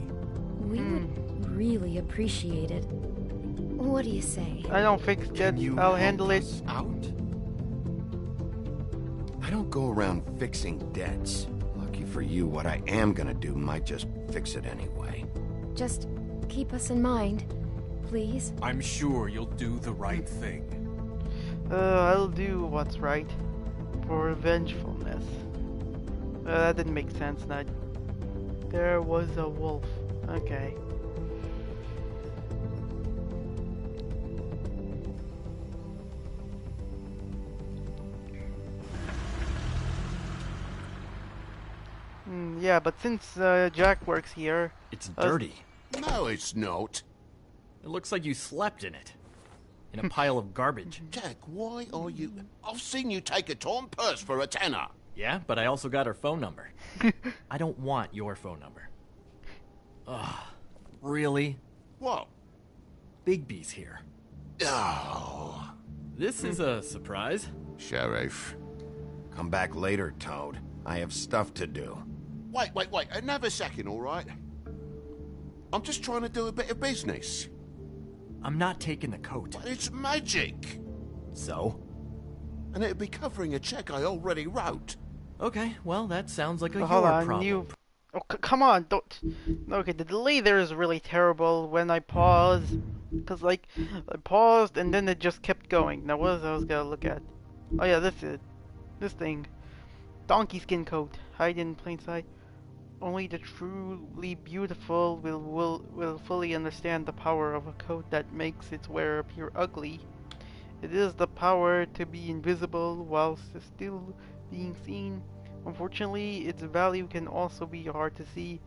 Speaker 6: We would really appreciate it. What do you say?
Speaker 1: I don't fix debts. I'll handle it.
Speaker 7: Out?
Speaker 2: I don't go around fixing debts. Lucky for you, what I am gonna do might just fix it anyway.
Speaker 6: Just keep us in mind, please.
Speaker 7: I'm sure you'll do the right thing.
Speaker 1: I'll do what's right for vengefulness. That didn't make sense. Not. There was a wolf. Okay. Yeah, but since Jack works here...
Speaker 13: It's dirty.
Speaker 3: No, it's not.
Speaker 13: It looks like you slept in it. In a pile of garbage.
Speaker 3: Jack, why are you... I've seen you take a torn purse for a tenner.
Speaker 13: Yeah, but I also got her phone number. I don't want your phone number. Ugh. Really?
Speaker 3: What?
Speaker 13: Bigby's here.
Speaker 3: Oh.
Speaker 13: This is a surprise.
Speaker 2: Sheriff. Come back later, Toad. I have stuff to do.
Speaker 3: Wait. Another second, all right? I'm just trying to do a bit of business.
Speaker 13: I'm not taking the coat.
Speaker 3: But it's magic.
Speaker 13: So?
Speaker 3: And it'd be covering a check I already wrote.
Speaker 13: Okay, well, that sounds like a
Speaker 1: hold
Speaker 13: your
Speaker 1: on,
Speaker 13: problem.
Speaker 1: Oh, come on, don't... Okay, the delay there is really terrible when I pause. Because, like, I paused and then it just kept going. Now, what was I gonna look at? Oh, yeah, this is it. This thing. Donkey skin coat. Hide in plain sight. Only the truly beautiful will fully understand the power of a coat that makes its wearer appear ugly. It is the power to be invisible whilst still being seen. Unfortunately, its value can also be hard to see,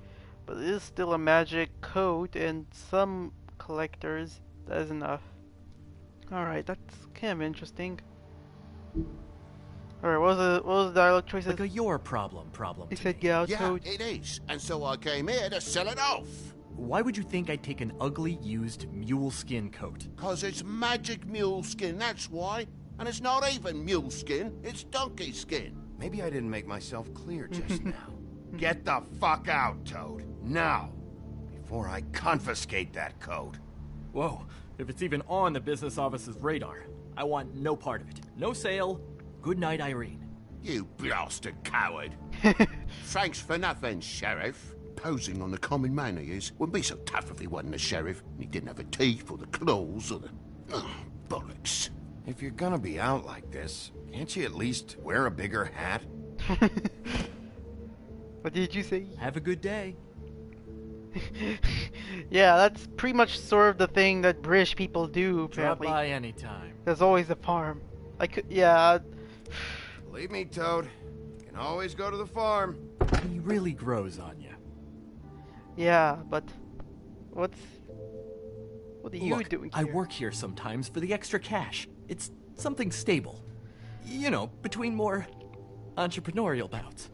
Speaker 1: but it is still a magic coat, and some collectors, that is enough. Alright, that's kind of interesting. Alright, what was the dialogue choices?
Speaker 13: Like a your problem
Speaker 1: He said get out,
Speaker 3: Yeah,
Speaker 1: Toad.
Speaker 3: it is. And so I came here to sell it off.
Speaker 13: Why would you think I'd take an ugly, used mule skin coat?
Speaker 3: 'Cause it's magic mule skin, that's why. And it's not even mule skin, it's donkey skin.
Speaker 2: Maybe I didn't make myself clear just now. Get the fuck out, Toad. Now. Before I confiscate that coat.
Speaker 13: Whoa, if it's even on the business office's radar, I want no part of it. No sale. Good night, Irene.
Speaker 3: You blasted coward. Thanks for nothing, Sheriff. Posing on the common man he is wouldn't be so tough if he wasn't a sheriff and he didn't have the teeth or the claws or the... bollocks.
Speaker 2: If you're gonna be out like this, can't you at least wear a bigger hat?
Speaker 1: What did you say?
Speaker 13: Have a good day.
Speaker 1: Yeah, that's pretty much sort of the thing that British people do, apparently.
Speaker 13: Drop by anytime.
Speaker 1: There's always a farm. Yeah.
Speaker 2: Believe me, Toad. You can always go to the farm.
Speaker 13: He really grows on you.
Speaker 1: Yeah, but what are you
Speaker 13: Look,
Speaker 1: doing
Speaker 13: I
Speaker 1: here?
Speaker 13: work here sometimes for the extra cash. It's something stable. You know, between more entrepreneurial bouts.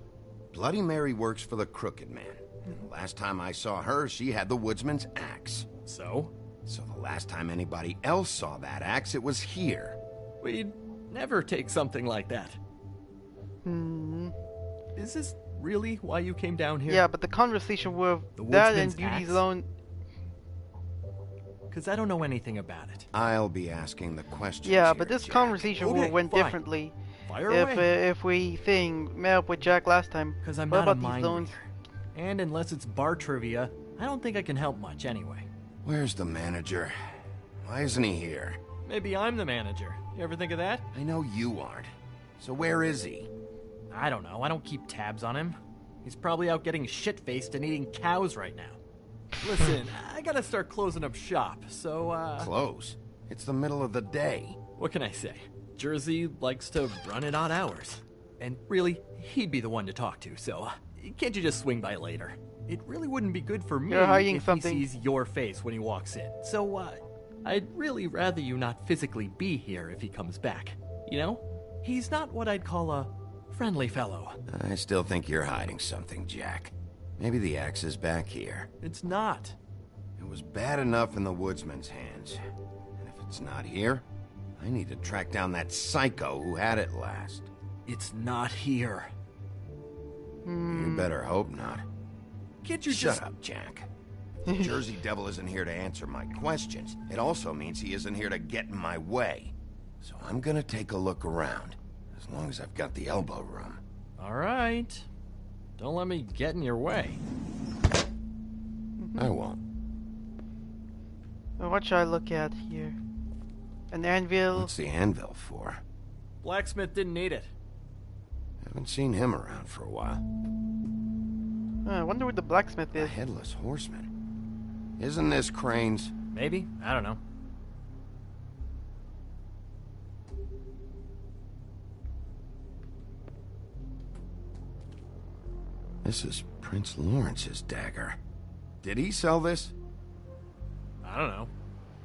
Speaker 2: Bloody Mary works for the Crooked Man. And the last time I saw her, she had the woodsman's axe.
Speaker 13: So?
Speaker 2: So the last time anybody else saw that axe, it was here.
Speaker 13: We'd never take something like that. Is this really why you came down here?
Speaker 1: Yeah, but the conversation with
Speaker 13: The
Speaker 1: that
Speaker 13: woodsman's
Speaker 1: and Beauty's
Speaker 13: axe?
Speaker 1: Own...
Speaker 13: Because I don't know anything about it.
Speaker 2: I'll be asking the questions.
Speaker 1: Yeah,
Speaker 2: here,
Speaker 1: but this
Speaker 2: Jack.
Speaker 1: conversation
Speaker 13: Okay,
Speaker 1: went
Speaker 13: fine.
Speaker 1: differently.
Speaker 13: Fire away.
Speaker 1: If we met up with Jack last time.
Speaker 13: Because I'm
Speaker 1: What
Speaker 13: not a
Speaker 1: about these
Speaker 13: mind
Speaker 1: loans?
Speaker 13: reader. And unless it's bar trivia, I don't think I can help much anyway.
Speaker 2: Where's the manager? Why isn't he here?
Speaker 13: Maybe I'm the manager. You ever think of that?
Speaker 2: I know you aren't. So where is he?
Speaker 13: I don't know. I don't keep tabs on him. He's probably out getting shit-faced and eating cows right now. Listen, I gotta start closing up shop, so,
Speaker 2: Close. It's the middle of the day.
Speaker 13: what can I say? Jersey likes to run at odd hours. And really, he'd be the one to talk to, so can't you just swing by later? It really wouldn't be good for me
Speaker 1: You're hiding
Speaker 13: if
Speaker 1: something.
Speaker 13: he sees your face when he walks in. So, I'd really rather you not physically be here if he comes back. You know? He's not what I'd call a friendly fellow.
Speaker 2: I still think you're hiding something, Jack. Maybe the axe is back here.
Speaker 13: It's not.
Speaker 2: It was bad enough in the woodsman's hands. And if it's not here, I need to track down that psycho who had it last.
Speaker 13: It's not here.
Speaker 2: You better hope not.
Speaker 13: Can't you
Speaker 2: Shut
Speaker 13: just...
Speaker 2: up, Jack. The Jersey Devil isn't here to answer my questions. It also means he isn't here to get in my way. So I'm gonna take a look around, as long as I've got the elbow room.
Speaker 13: All right. Don't let me get in your way.
Speaker 2: I won't.
Speaker 1: Well, what should I look at here? An anvil?
Speaker 2: What's the anvil for?
Speaker 13: Blacksmith didn't need it.
Speaker 2: Haven't seen him around for a while.
Speaker 1: I wonder what the blacksmith is.
Speaker 2: A headless horseman. Isn't this Crane's?
Speaker 13: Maybe. I don't know.
Speaker 2: This is Prince Lawrence's dagger. Did he sell this?
Speaker 13: I don't know.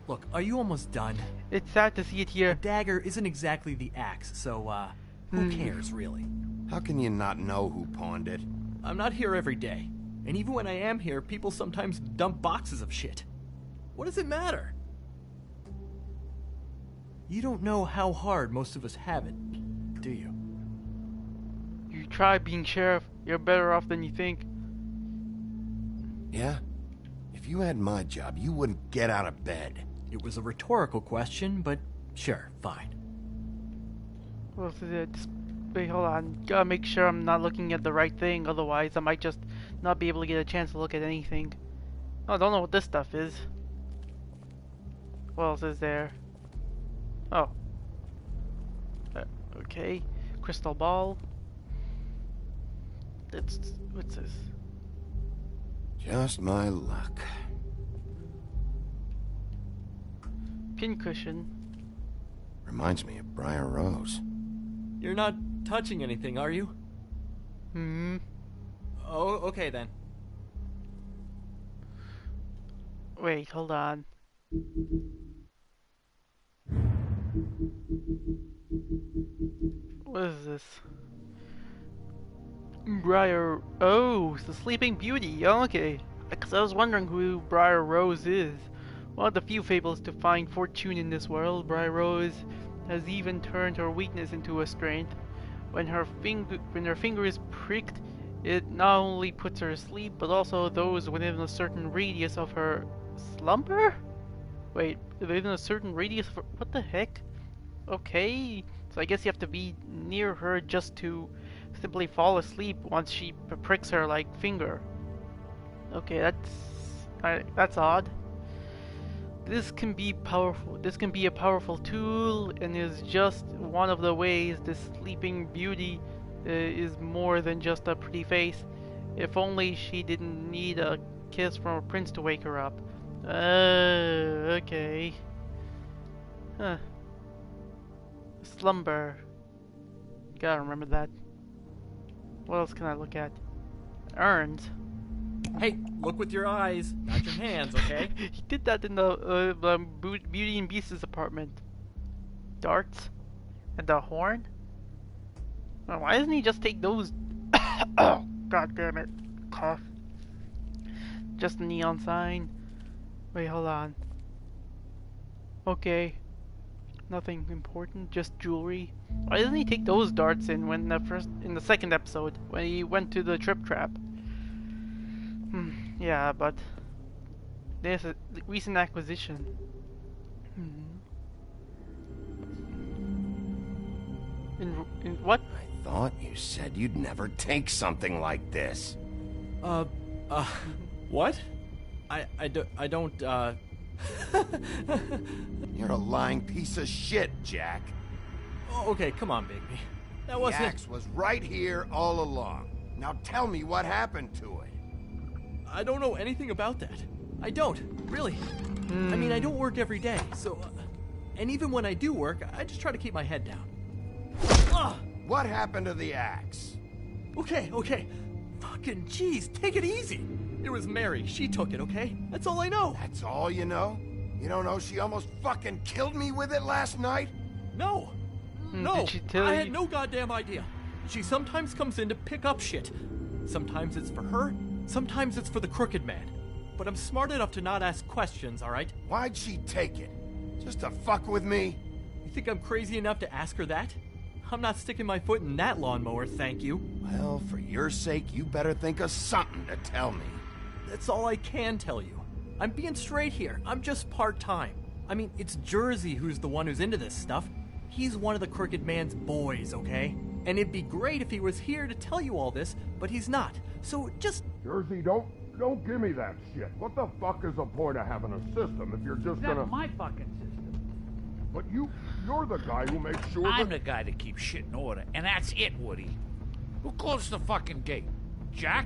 Speaker 13: Look, are you almost done?
Speaker 1: It's sad to see it here.
Speaker 13: The dagger isn't exactly the axe, so, who cares, really?
Speaker 2: How can you not know who pawned it?
Speaker 13: I'm not here every day. And even when I am here, people sometimes dump boxes of shit. What does it matter? You don't know how hard most of us have it, do you?
Speaker 1: You try being sheriff, you're better off than you think.
Speaker 2: Yeah? If you had my job, you wouldn't get out of bed.
Speaker 13: It was a rhetorical question, but sure, fine.
Speaker 1: Well, wait, hold on. Gotta make sure I'm not looking at the right thing, otherwise I might just not be able to get a chance to look at anything. I don't know what this stuff is. What else is there? Oh. Okay. Crystal ball. What's this?
Speaker 2: Just my luck.
Speaker 1: Pincushion.
Speaker 2: Reminds me of Briar Rose.
Speaker 13: You're not touching anything, are you? Oh, okay then.
Speaker 1: Wait, hold on. What is this? Briar... Oh, it's the Sleeping Beauty. Oh, okay. Because I was wondering who Briar Rose is. One of the few fables to find fortune in this world, Briar Rose has even turned her weakness into a strength. When her finger is pricked, it not only puts her asleep, but also those within a certain radius of her slumber? Wait, within a certain radius of her... What the heck? Okay, so I guess you have to be near her just to simply fall asleep once she pricks her, like, finger. Okay, that's odd. This can be powerful. This can be a powerful tool, and is just one of the ways the Sleeping Beauty is more than just a pretty face. If only she didn't need a kiss from a prince to wake her up. Okay. Huh. Slumber. Gotta remember that. What else can I look at? Urns.
Speaker 13: Hey, look with your eyes, not your hands, okay?
Speaker 1: He did that in the Beauty and Beast's apartment. Darts? And the horn? Well, why doesn't he just take those? Oh, god damn it. Cough. Just a neon sign. Wait, hold on. Okay. Nothing important, just jewelry. Why doesn't he take those darts in when in the second episode, when he went to the trip trap? Yeah, but there's a recent acquisition. In what?
Speaker 2: I thought you said you'd never take something like this.
Speaker 13: What? I don't,
Speaker 2: You're a lying piece of shit, Jack.
Speaker 13: Oh, okay, come on, Bigby. That wasn't...
Speaker 2: The axe was right here all along. Now tell me what happened to it.
Speaker 13: I don't know anything about that. I don't, really. I mean, I don't work every day, so... and even when I do work, I just try to keep my head down.
Speaker 2: What happened to the axe?
Speaker 13: Okay. Fucking jeez, take it easy. It was Mary. She took it, okay? That's all I know.
Speaker 2: That's all you know? You don't know she almost fucking killed me with it last night?
Speaker 13: No. No,
Speaker 1: Did she tell
Speaker 13: I
Speaker 1: you?
Speaker 13: had no goddamn idea. She sometimes comes in to pick up shit. Sometimes it's for her, sometimes it's for the crooked man. But I'm smart enough to not ask questions, alright?
Speaker 2: Why'd she take it? Just to fuck with me?
Speaker 13: You think I'm crazy enough to ask her that? I'm not sticking my foot in that lawnmower, thank you.
Speaker 2: Well, for your sake, you better think of something to tell me.
Speaker 13: That's all I can tell you. I'm being straight here. I'm just part-time. I mean, it's Jersey who's the one who's into this stuff. He's one of the Crooked Man's boys, okay? And it'd be great if he was here to tell you all this, but he's not. So just...
Speaker 14: Jersey, don't give me that shit. What the fuck is the point of having a system if you're just gonna...
Speaker 15: That's my fucking system.
Speaker 14: But you're the guy who makes sure
Speaker 15: I'm the guy that keeps shit in order, and that's it, Woody. Who closed the fucking gate? Jack?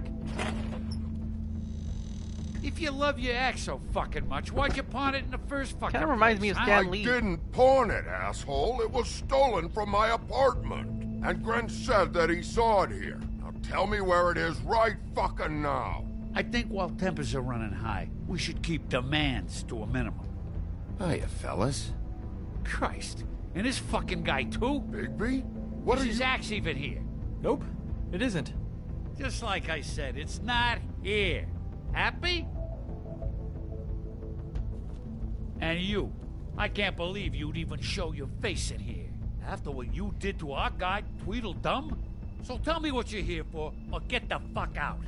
Speaker 15: If you love your ex so fucking much, why'd you pawn it in the first fucking
Speaker 1: Kind of reminds me of Stan Lee.
Speaker 14: I didn't pawn it, asshole. It was stolen from my apartment. And Grant said that he saw it here. Now tell me where it is right fucking now.
Speaker 15: I think while tempers are running high, we should keep demands to a minimum.
Speaker 2: Hiya, fellas.
Speaker 15: Christ. And this fucking guy, too?
Speaker 14: Bigby? What
Speaker 15: is his axe even here?
Speaker 13: Nope, it isn't.
Speaker 15: Just like I said, it's not here. Happy? And you. I can't believe you'd even show your face in here. After what you did to our guy, Tweedledum? So tell me what you're here for, or get the fuck out.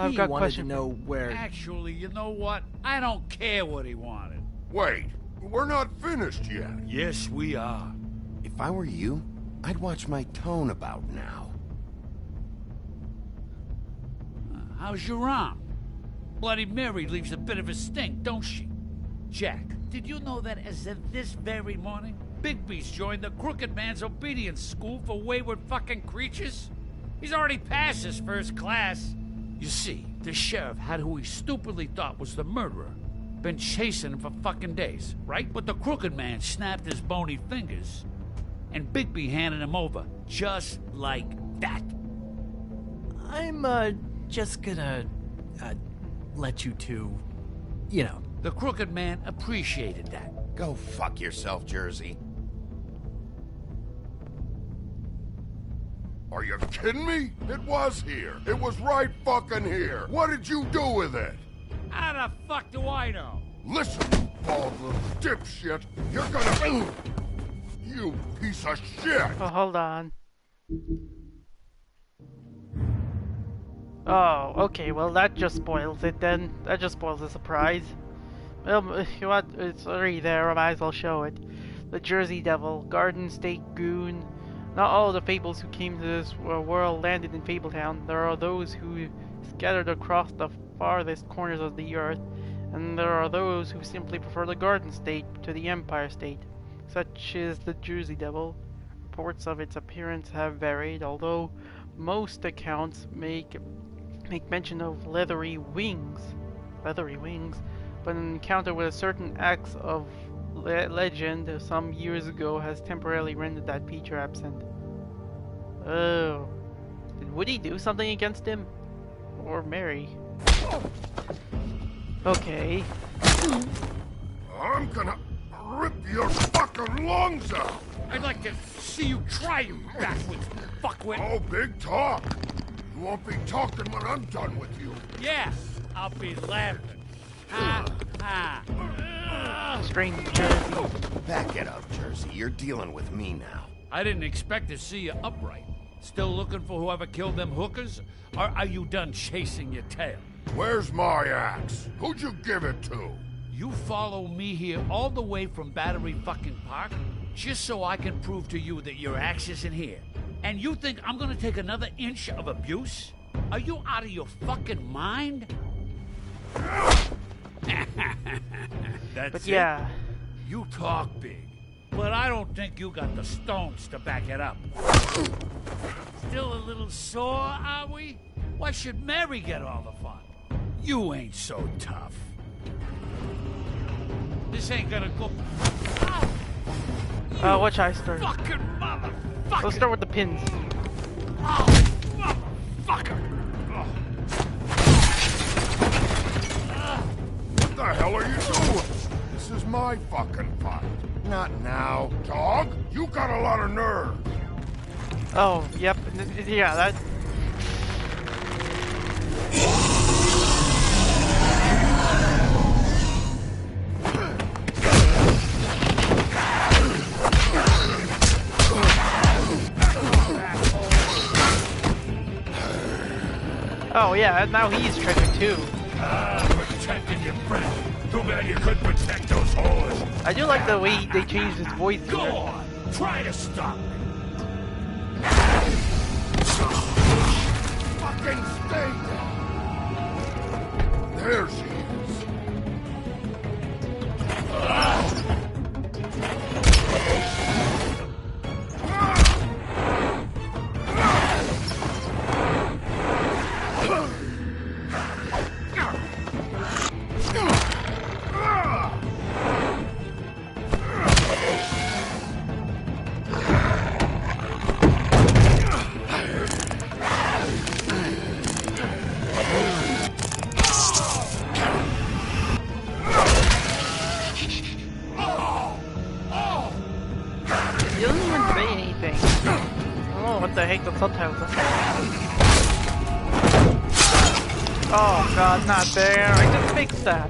Speaker 13: He wanted to know where...
Speaker 15: Actually, you know what? I don't care what he wanted.
Speaker 14: Wait, we're not finished yet.
Speaker 15: Yes, we are.
Speaker 2: If I were you, I'd watch my tone about now.
Speaker 15: How's your arm? Bloody Mary leaves a bit of a stink, don't she? Jack, did you know that as of this very morning, Bigby's joined the Crooked Man's obedience school for wayward fucking creatures? He's already passed his first class. You see, the sheriff had who he stupidly thought was the murderer. Been chasing him for fucking days, right? But the Crooked Man snapped his bony fingers, and Bigby handed him over, just like that.
Speaker 13: I'm, just gonna, let you two, you know.
Speaker 15: The Crooked Man appreciated that.
Speaker 2: Go fuck yourself, Jersey.
Speaker 14: Are you kidding me? It was here. It was right fucking here. What did you do with it?
Speaker 15: How the fuck do I know?
Speaker 14: Listen, you bald little dipshit. You're gonna... You piece of shit!
Speaker 1: Oh, hold on. Oh, okay, well that just spoils it then. That just spoils the surprise. Well, you know what? It's already there, I might as well show it. The Jersey Devil, Garden State Goon. Not all of the fables who came to this world landed in Fabletown. There are those who scattered across the farthest corners of the earth, and there are those who simply prefer the Garden State to the Empire State. Such is the Jersey Devil. Reports of its appearance have varied, although most accounts make mention of leathery wings, but an encounter with a certain axe of legend some years ago has temporarily rendered that feature absent. Oh. Did Woody do something against him? Or Mary? Okay.
Speaker 14: I'm gonna rip your fucking lungs out!
Speaker 15: I'd like to see you try, you backwards fuckwit!
Speaker 14: Oh, big talk! You won't be talking when I'm done with you.
Speaker 15: Yeah, I'll be laughing. Ha ha.
Speaker 1: Strange Jersey.
Speaker 2: Back it up, Jersey. You're dealing with me now.
Speaker 15: I didn't expect to see you upright. Still looking for whoever killed them hookers? Or are you done chasing your tail?
Speaker 14: Where's my axe? Who'd you give it to?
Speaker 15: You follow me here all the way from Battery fucking Park just so I can prove to you that your axe isn't here. And you think I'm gonna take another inch of abuse? Are you out of your fucking mind? That's
Speaker 1: yeah.
Speaker 15: It. You talk big, but I don't think you got the stones to back it up. Still a little sore, are we? Why should Mary get all the fun? You ain't so tough. This ain't gonna go...
Speaker 1: What should I start?
Speaker 15: Fucking motherfucker!
Speaker 1: Let's start with the pins.
Speaker 15: Oh, motherfucker!
Speaker 14: What the hell are you doing? This is my fucking fight. Not now, dog. You got a lot of nerve.
Speaker 1: Oh, yep. Yeah, that... Oh yeah, now he's triggered too.
Speaker 15: your friend. Too bad you couldn't protect those whores.
Speaker 1: I do like the way they changed his voice.
Speaker 15: Go on, try to stop me.
Speaker 14: Fucking stay there. There she is.
Speaker 1: Oh god, not there. I just fixed that.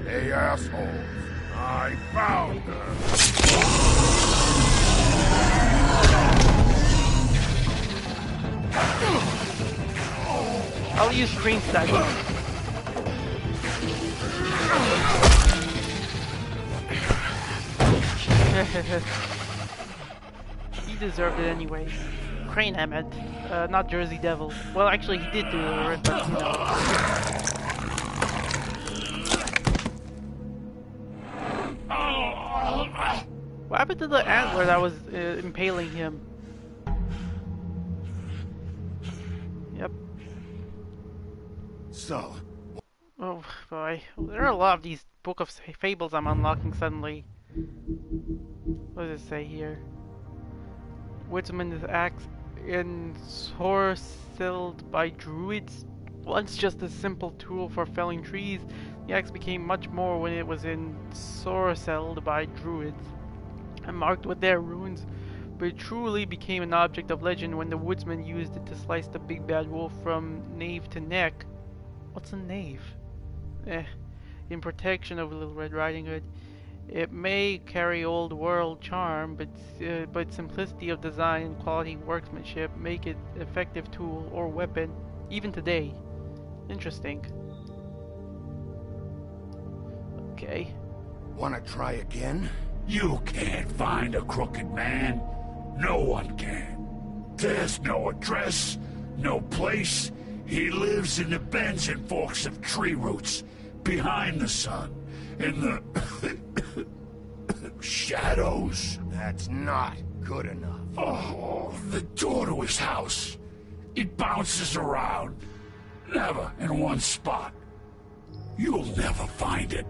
Speaker 14: Hey, assholes. I found her.
Speaker 1: I'll use screen stacking. He deserved it anyway. Crane, I meant. Not Jersey Devil. Well, actually, he did deserve it, but you know. What happened to the antler that was impaling him? Yep.
Speaker 2: So.
Speaker 1: Oh boy, there are a lot of these Book of Fables I'm unlocking suddenly. What does it say here? Woodsman's axe ensorcelled by druids. Once just a simple tool for felling trees, the axe became much more when it was ensorcelled by druids and marked with their runes. But it truly became an object of legend when the woodsman used it to slice the big bad wolf from nape to neck. What's a nape? In protection of Little Red Riding Hood. It may carry old world charm, but simplicity of design and quality workmanship make it an effective tool or weapon, even today. Interesting. Okay.
Speaker 14: Wanna try again?
Speaker 15: You can't find a crooked man. No one can. There's no address, no place. He lives in the bends and forks of tree roots, behind the sun, in the shadows.
Speaker 14: That's not good enough.
Speaker 15: Oh, the door to his house. It bounces around, never in one spot. You'll never find it.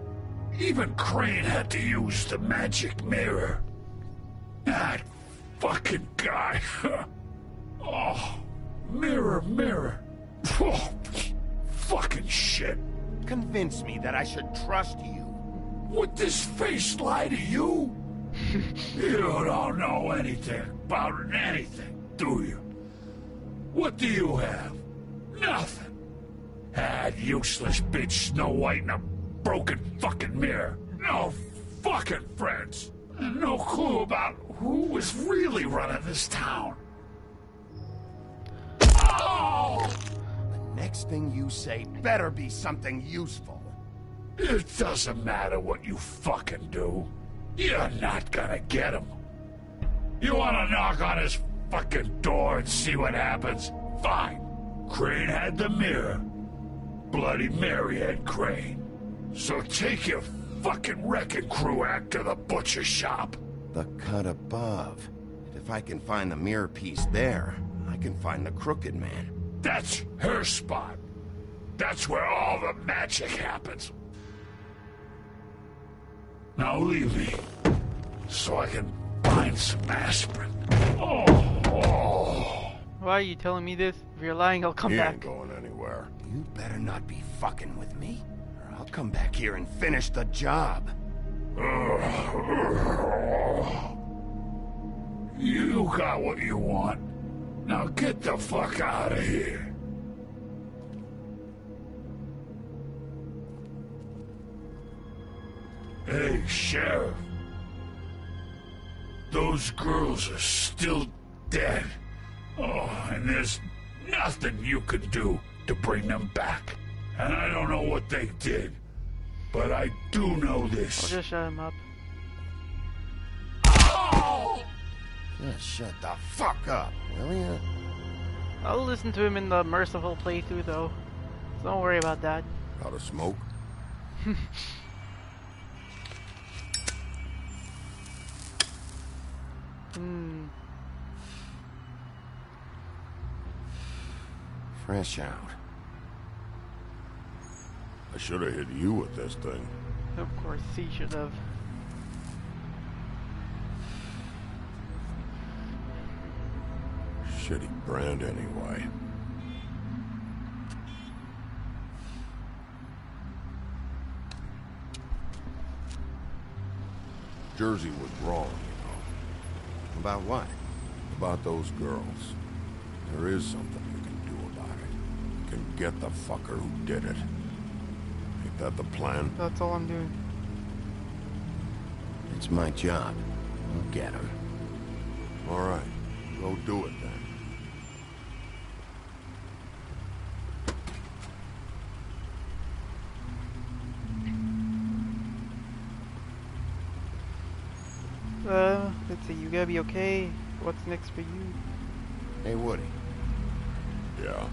Speaker 15: Even Crane had to use the magic mirror. That fucking guy. Oh, mirror, mirror. Oh, fucking shit.
Speaker 14: Convince me that I should trust you.
Speaker 15: Would this face lie to you? You don't know anything about anything, do you? What do you have? Nothing. That useless bitch Snow White in a broken fucking mirror. No fucking friends. And no clue about who was really running this town. Oh!
Speaker 14: The next thing you say better be something useful.
Speaker 15: It doesn't matter what you fucking do. You're not gonna get him. You wanna knock on his fucking door and see what happens? Fine. Crane had the mirror. Bloody Mary had Crane. So take your fucking wrecking crew act to the butcher shop.
Speaker 2: The cut above. If I can find the mirror piece there, I can find the crooked man.
Speaker 15: That's her spot. That's where all the magic happens. Now leave me, so I can find some aspirin. Oh.
Speaker 1: Why are you telling me this? If you're lying, I'll come
Speaker 14: He
Speaker 1: back.
Speaker 14: ain't going anywhere.
Speaker 2: You better not be fucking with me, or I'll come back here and finish the job.
Speaker 15: You got what you want. Now get the fuck out of here. Hey, Sheriff. Those girls are still dead. Oh, and there's nothing you could do to bring them back. And I don't know what they did, but I do know this.
Speaker 1: I'll just shut him up.
Speaker 15: Oh!
Speaker 2: Just shut the fuck up, will ya?
Speaker 1: I'll listen to him in the merciful playthrough, though. So don't worry about that.
Speaker 14: Got a smoke?
Speaker 2: Fresh out.
Speaker 14: I should have hit you with this thing.
Speaker 1: Of course, he should have.
Speaker 14: Shitty brand anyway. Jersey was wrong, you know.
Speaker 2: About what?
Speaker 14: About those girls. There is something you can do about it. You can get the fucker who did it. Ain't that the plan?
Speaker 1: That's all I'm doing.
Speaker 2: It's my job. I'll get him.
Speaker 14: All right. Go do it then.
Speaker 1: Let's see, you gotta be okay. What's next for you?
Speaker 2: Hey, Woody.
Speaker 14: Yeah?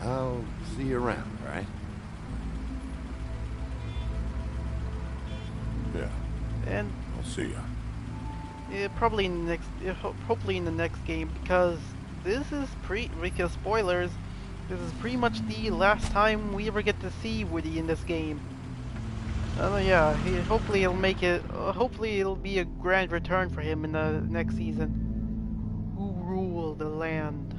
Speaker 2: I'll see you around, right?
Speaker 14: Yeah.
Speaker 1: And
Speaker 14: I'll see ya.
Speaker 1: yeah, probably in the next, hopefully in the next game, because this is because spoilers, this is pretty much the last time we ever get to see Woody in this game. Yeah, hopefully he'll make it. Hopefully it'll be a grand return for him in the next season. Who rule the land?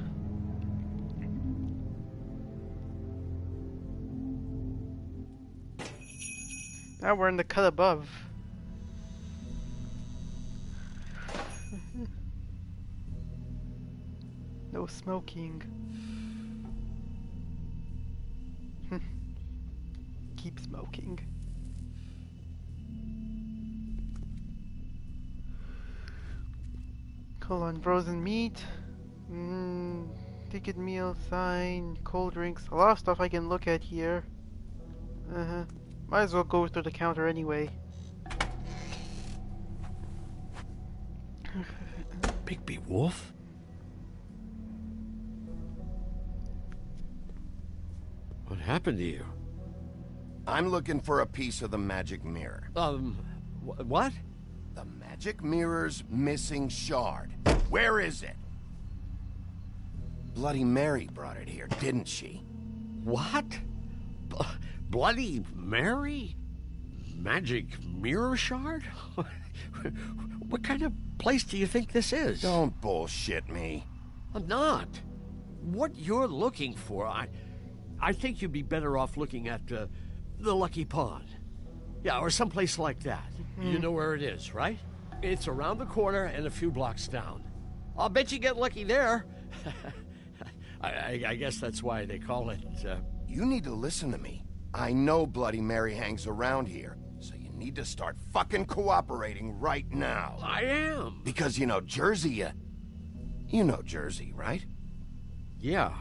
Speaker 1: Now we're in the cut above. No smoking. Keep smoking. Hold on, frozen meat, ticket meal, sign, cold drinks, a lot of stuff I can look at here. Might as well go through the counter anyway.
Speaker 4: Bigby Wolf? What happened to you?
Speaker 2: I'm looking for a piece of the magic mirror.
Speaker 4: What?
Speaker 2: The magic mirror's missing shard. Where is it? Bloody Mary brought it here, didn't she?
Speaker 4: What? Bloody Mary? Magic mirror shard? What kind of place do you think this is?
Speaker 2: Don't bullshit me.
Speaker 4: I'm not. What you're looking for, I think you'd be better off looking at the Lucky Pond. Yeah, or someplace like that. You know where it is, right? It's around the corner and a few blocks down. I'll bet you get lucky there. I guess that's why they call it,
Speaker 2: You need to listen to me. I know Bloody Mary hangs around here, so you need to start fucking cooperating right now.
Speaker 4: I am.
Speaker 2: Because, you know, Jersey, you know Jersey, right?
Speaker 4: Yeah.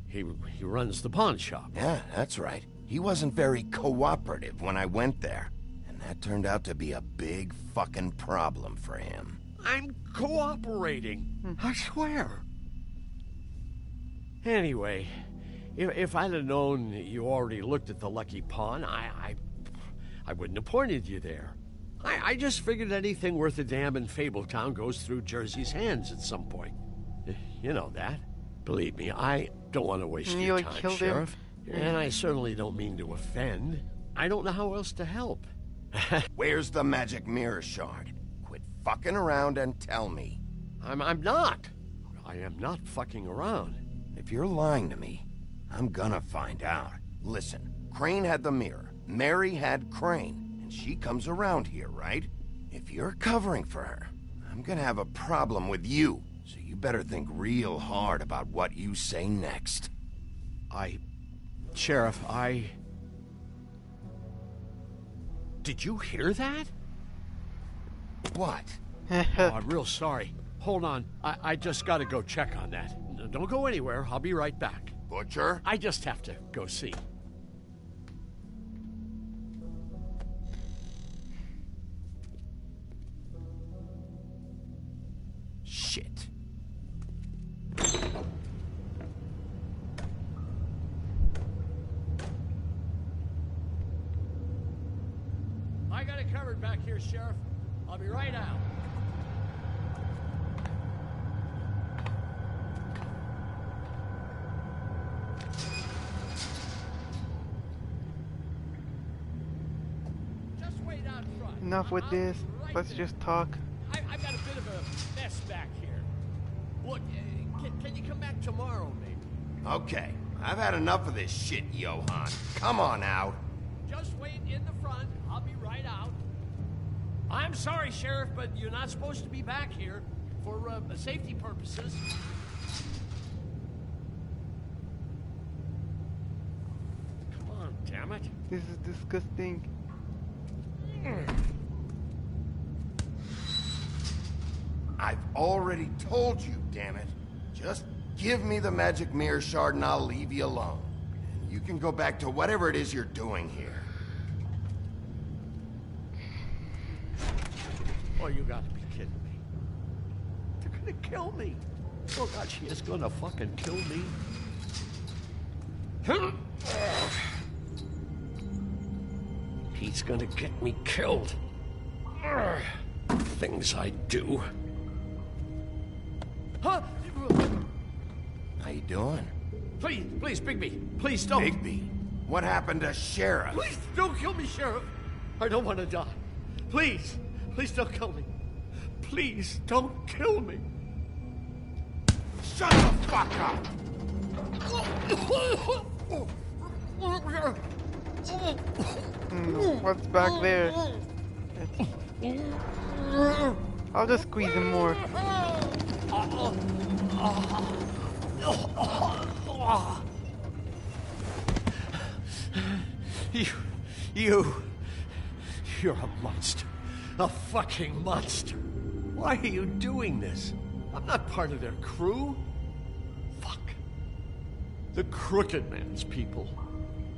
Speaker 4: He runs the pawn shop.
Speaker 2: Yeah, that's right. He wasn't very cooperative when I went there. And that turned out to be a big fucking problem for him.
Speaker 4: I'm cooperating. I swear. Anyway, if I'd have known you already looked at the Lucky Pawn, I wouldn't have pointed you there. I just figured anything worth a damn in Fabletown goes through Jersey's hands at some point. You know that. Believe me, I don't want to waste your time, Sheriff. And I certainly don't mean to offend. I don't know how else to help.
Speaker 2: Where's the magic mirror shard? Quit fucking around and tell me.
Speaker 4: I'm not. I am not fucking around.
Speaker 2: If you're lying to me, I'm gonna find out. Listen, Crane had the mirror. Mary had Crane. And she comes around here, right? If you're covering for her, I'm gonna have a problem with you. So you better think real hard about what you say next.
Speaker 4: Sheriff, Did you hear that?
Speaker 2: What?
Speaker 16: Oh, I'm real sorry. Hold on. I just gotta go check on that. Don't go anywhere. I'll be right back.
Speaker 14: Butcher?
Speaker 16: I just have to go see.
Speaker 3: Shit.
Speaker 16: I got it covered back here, Sheriff. I'll be right out. Just wait out front.
Speaker 1: Enough with this. Let's just talk.
Speaker 16: I've got a bit of a mess back here. Look, can you come back tomorrow, maybe?
Speaker 2: Okay, I've had enough of this shit, Johan. Come on out.
Speaker 16: Just wait in the front. I'll be right out. I'm sorry, Sheriff, but you're not supposed to be back here for safety purposes. Come on, damn it.
Speaker 1: This is disgusting.
Speaker 2: I've already told you, damn it. Just give me the magic mirror shard and I'll leave you alone. You can go back to whatever it is you're doing here.
Speaker 16: Oh, you gotta be kidding me. They're gonna kill me. Oh, God, she is gonna fucking kill me. He's gonna get me killed. Things I do. Huh?
Speaker 2: How you doing?
Speaker 16: Please, Bigby. Please don't.
Speaker 2: Bigby? What happened to Sheriff?
Speaker 16: Please don't kill me, Sheriff. I don't want to die. Please don't kill me. Please don't kill me.
Speaker 2: Shut the fuck up!
Speaker 1: What's back there? I'll just squeeze him more.
Speaker 16: You're a monster. A fucking monster. Why are you doing this? I'm not part of their crew. Fuck. The Crooked Man's people.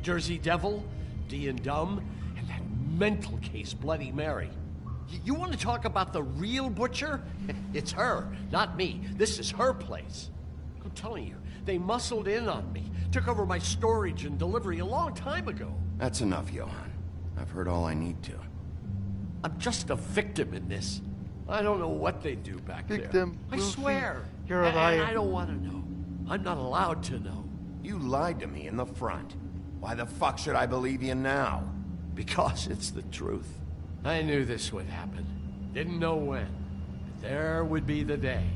Speaker 16: Jersey Devil, D and Dumb, and that mental case Bloody Mary. You want to talk about the real butcher? It's her, not me. This is her place. I'm telling you, they muscled in on me, took over my storage and delivery a long time ago.
Speaker 2: That's enough, Johan. I've heard all I need to.
Speaker 16: I'm just a victim in this. I don't know what they do back there. I swear.
Speaker 1: You're a liar.
Speaker 16: And I don't want to know. I'm not allowed to know.
Speaker 2: You lied to me in the front. Why the fuck should I believe you now?
Speaker 16: Because it's the truth. I knew this would happen. Didn't know when. But there would be the day.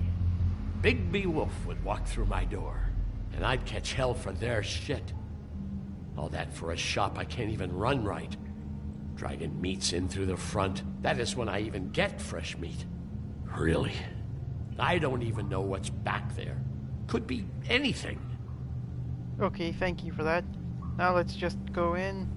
Speaker 16: Bigby Wolf would walk through my door. And I'd catch hell for their shit. All that for a shop I can't even run right. Dragging meats in through the front. That is when I even get fresh meat. Really? I don't even know what's back there. Could be anything.
Speaker 1: Okay, thank you for that. Now let's just go in.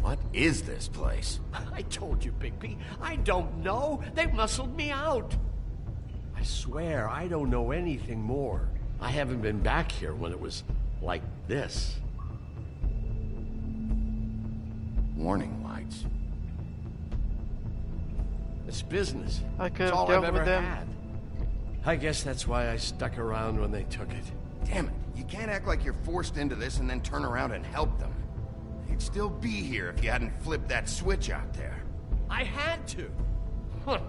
Speaker 2: What is this place?
Speaker 16: I told you, Bigby. I don't know. They muscled me out. I swear, I don't know anything more. I haven't been back here when it was like this.
Speaker 2: Warning lights.
Speaker 16: It's business.
Speaker 1: I could
Speaker 16: It's
Speaker 1: have
Speaker 16: all
Speaker 1: dealt
Speaker 16: I've ever
Speaker 1: with them.
Speaker 16: had. I guess that's why I stuck around when they took it.
Speaker 2: Damn it, you can't act like you're forced into this and then turn around and help them. You'd still be here if you hadn't flipped that switch out there.
Speaker 16: I had to. Huh.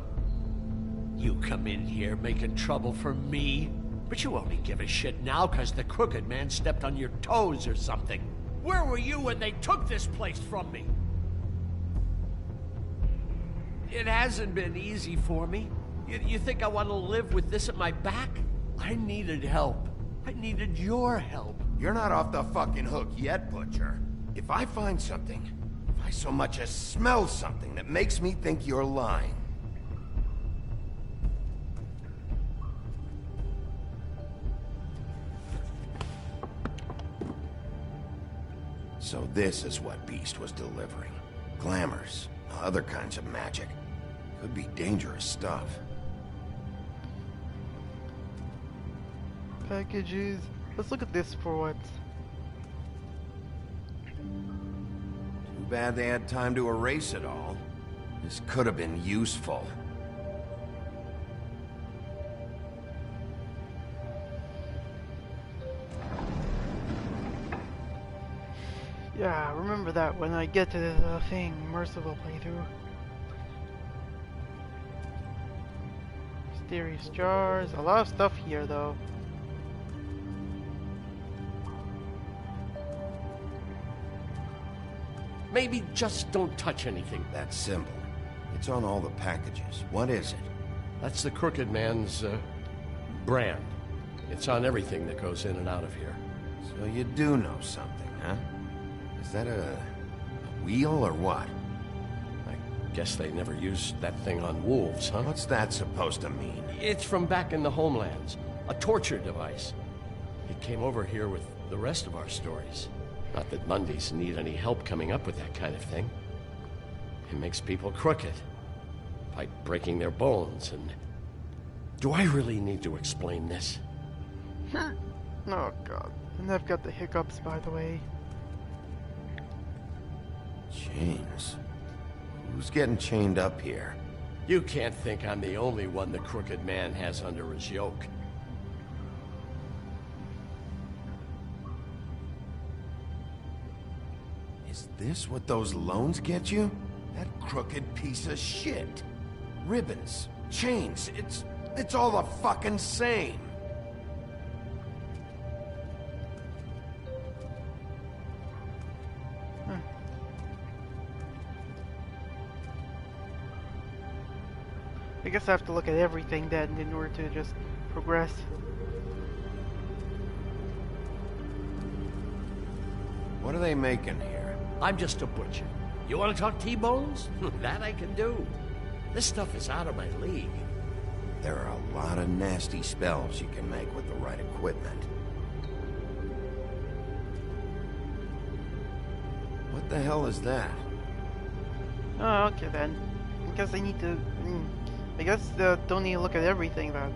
Speaker 16: You come in here making trouble for me. But you only give a shit now because the Crooked Man stepped on your toes or something. Where were you when they took this place from me? It hasn't been easy for me. You think I want to live with this at my back? I needed help. I needed your help.
Speaker 2: You're not off the fucking hook yet, Butcher. If I find something, if I so much as smell something that makes me think you're lying... So this is what Beast was delivering. Glamours, other kinds of magic. Could be dangerous stuff.
Speaker 1: Packages. Let's look at this for once.
Speaker 2: Too bad they had time to erase it all. This could have been useful.
Speaker 1: Yeah, remember that when I get to the thing, Merciful playthrough. Mysterious jars, a lot of stuff here though.
Speaker 16: Maybe just don't touch anything.
Speaker 2: That symbol. It's on all the packages. What is it?
Speaker 16: That's the Crooked Man's, brand. It's on everything that goes in and out of here.
Speaker 2: So you do know something, huh? Is that a wheel or what?
Speaker 16: I guess they never used that thing on wolves, huh?
Speaker 2: What's that supposed to mean?
Speaker 16: It's from back in the homelands. A torture device. It came over here with the rest of our stories. Not that Mundies need any help coming up with that kind of thing. It makes people crooked. By breaking their bones and... Do I really need to explain this?
Speaker 1: Oh god. And I've got the hiccups, by the way.
Speaker 2: Chains. Who's getting chained up here?
Speaker 16: You can't think I'm the only one the Crooked Man has under his yoke.
Speaker 2: Is this what those loans get you? That crooked piece of shit. Ribbons, chains, it's all the fucking same.
Speaker 1: I guess I have to look at everything then in order to just progress.
Speaker 2: What are they making here?
Speaker 16: I'm just a butcher. You want to talk T-bones? That I can do. This stuff is out of my league.
Speaker 2: There are a lot of nasty spells you can make with the right equipment. What the hell is that?
Speaker 1: Oh, okay then. I guess I need to... I guess don't need to look at everything then.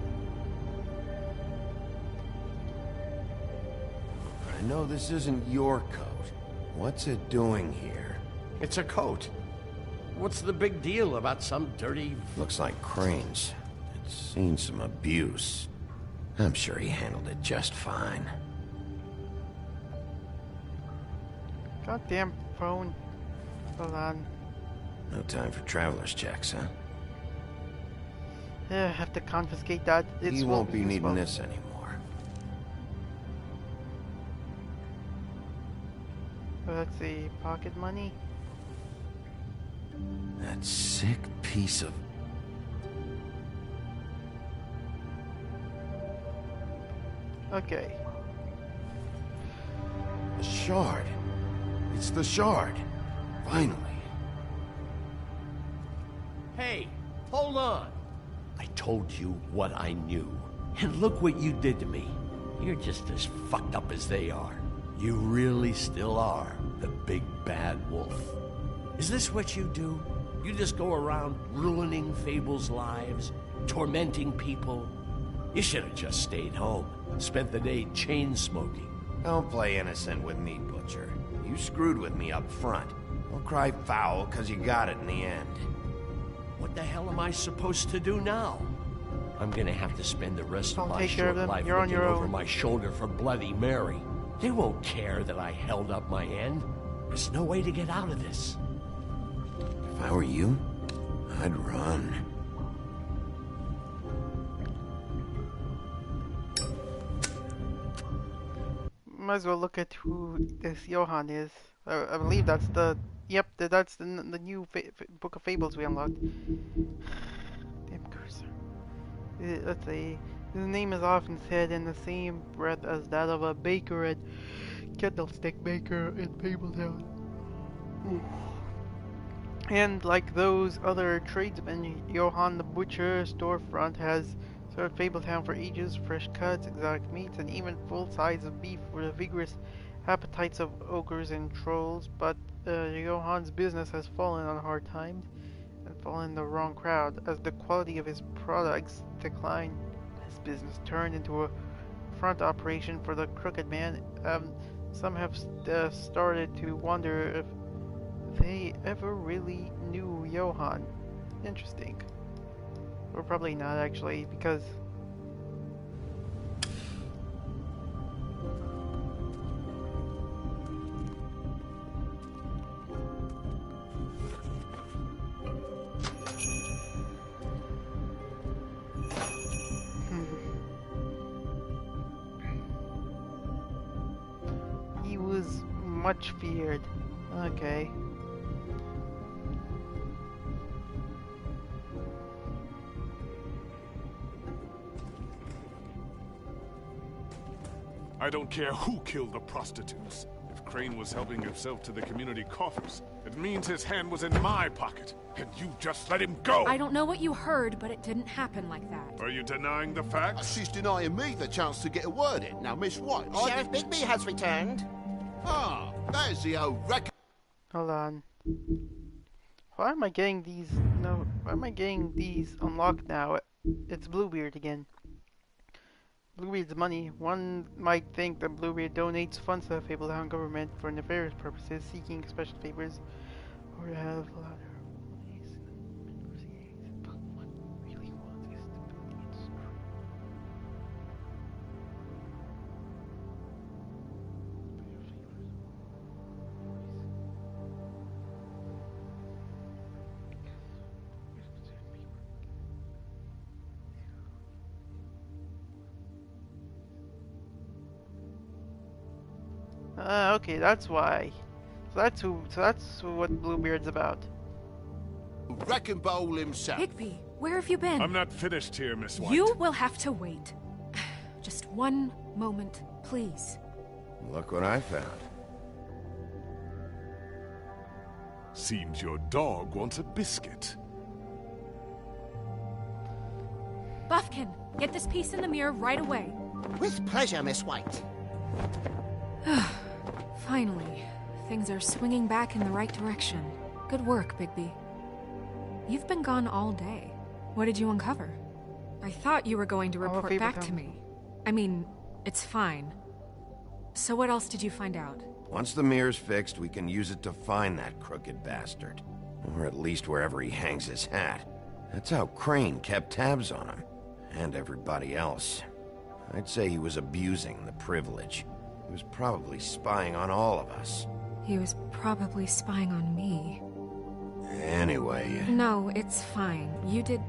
Speaker 2: I know this isn't your coat. What's it doing here?
Speaker 16: It's a coat. What's the big deal about some dirty...
Speaker 2: Looks like Crane's. It's seen some abuse. I'm sure he handled it just fine.
Speaker 1: Goddamn phone. Hold on.
Speaker 2: No time for traveler's checks, huh?
Speaker 1: Yeah, I have to confiscate that.
Speaker 2: He won't be needing this anymore.
Speaker 1: Let's see, pocket money.
Speaker 2: That sick piece of...
Speaker 1: Okay.
Speaker 2: The shard. It's the shard. Finally.
Speaker 16: Hey, hold on. I told you what I knew. And look what you did to me. You're just as fucked up as they are. You really still are the big bad wolf. Is this what you do? You just go around ruining Fable's lives, tormenting people? You should have just stayed home, spent the day chain smoking.
Speaker 2: Don't play innocent with me, Butcher. You screwed with me up front. Don't cry foul because you got it in the end.
Speaker 16: What the hell am I supposed to do now? I'm gonna have to spend the rest of my short life looking over my shoulder for Bloody Mary. They won't care that I held up my end. There's no way to get out of this.
Speaker 2: If I were you, I'd run.
Speaker 1: might as well look at who this Johann is. I believe that's the... Yep, that's the new book of fables we unlocked. Damn cursor. Let's see. His name is often said in the same breath as that of a baker at Candlestick Baker in Fabletown. And like those other tradesmen, Johann the Butcher storefront has served Fabletown for ages. Fresh cuts, exotic meats, and even full size of beef for the vigorous appetites of ogres and trolls. But Johann's business has fallen on hard times and fallen in the wrong crowd. As the quality of his products declined, his business turned into a front operation for the Crooked Man. Some have started to wonder if they ever really knew Johann. Interesting. Or probably not, actually, because... he was much feared. Okay.
Speaker 12: I don't care who killed the prostitutes. If Crane was helping himself to the community coffers, it means his hand was in my pocket, and you just let him go!
Speaker 5: I don't know what you heard, but it didn't happen like that.
Speaker 12: Are you denying the facts?
Speaker 3: She's denying me the chance to get a word in. Now, Miss White...
Speaker 17: Sheriff Bigby has returned.
Speaker 3: Ah, there's the old record.
Speaker 1: Hold on. Why am I getting these... No, why am I getting these unlocked now? It's Bluebeard again. Bluebeard's money. One might think that Bluebeard donates funds to the Fabletown government for nefarious purposes, seeking special favors, or to have louder voice and negotiations. But what he really wants is stability and strength. Okay, that's why. So that's what Bluebeard's about.
Speaker 3: Wrecking Bowl himself.
Speaker 5: Bigby, where have you been?
Speaker 12: I'm not finished here, Miss White.
Speaker 5: You will have to wait. Just one moment, please.
Speaker 2: Look what I found.
Speaker 12: Seems your dog wants a biscuit.
Speaker 5: Buffkin, get this piece in the mirror right away.
Speaker 17: With pleasure, Miss White.
Speaker 5: Finally, things are swinging back in the right direction. Good work, Bigby. You've been gone all day. What did you uncover? I thought you were going to report back to me. I mean, it's fine. So what else did you find out?
Speaker 2: Once the mirror's fixed, we can use it to find that crooked bastard. Or at least wherever he hangs his hat. That's how Crane kept tabs on him. And everybody else. I'd say he was abusing the privilege. He was probably spying on all of us.
Speaker 5: He was probably spying on me.
Speaker 2: Anyway...
Speaker 5: No, it's fine. You did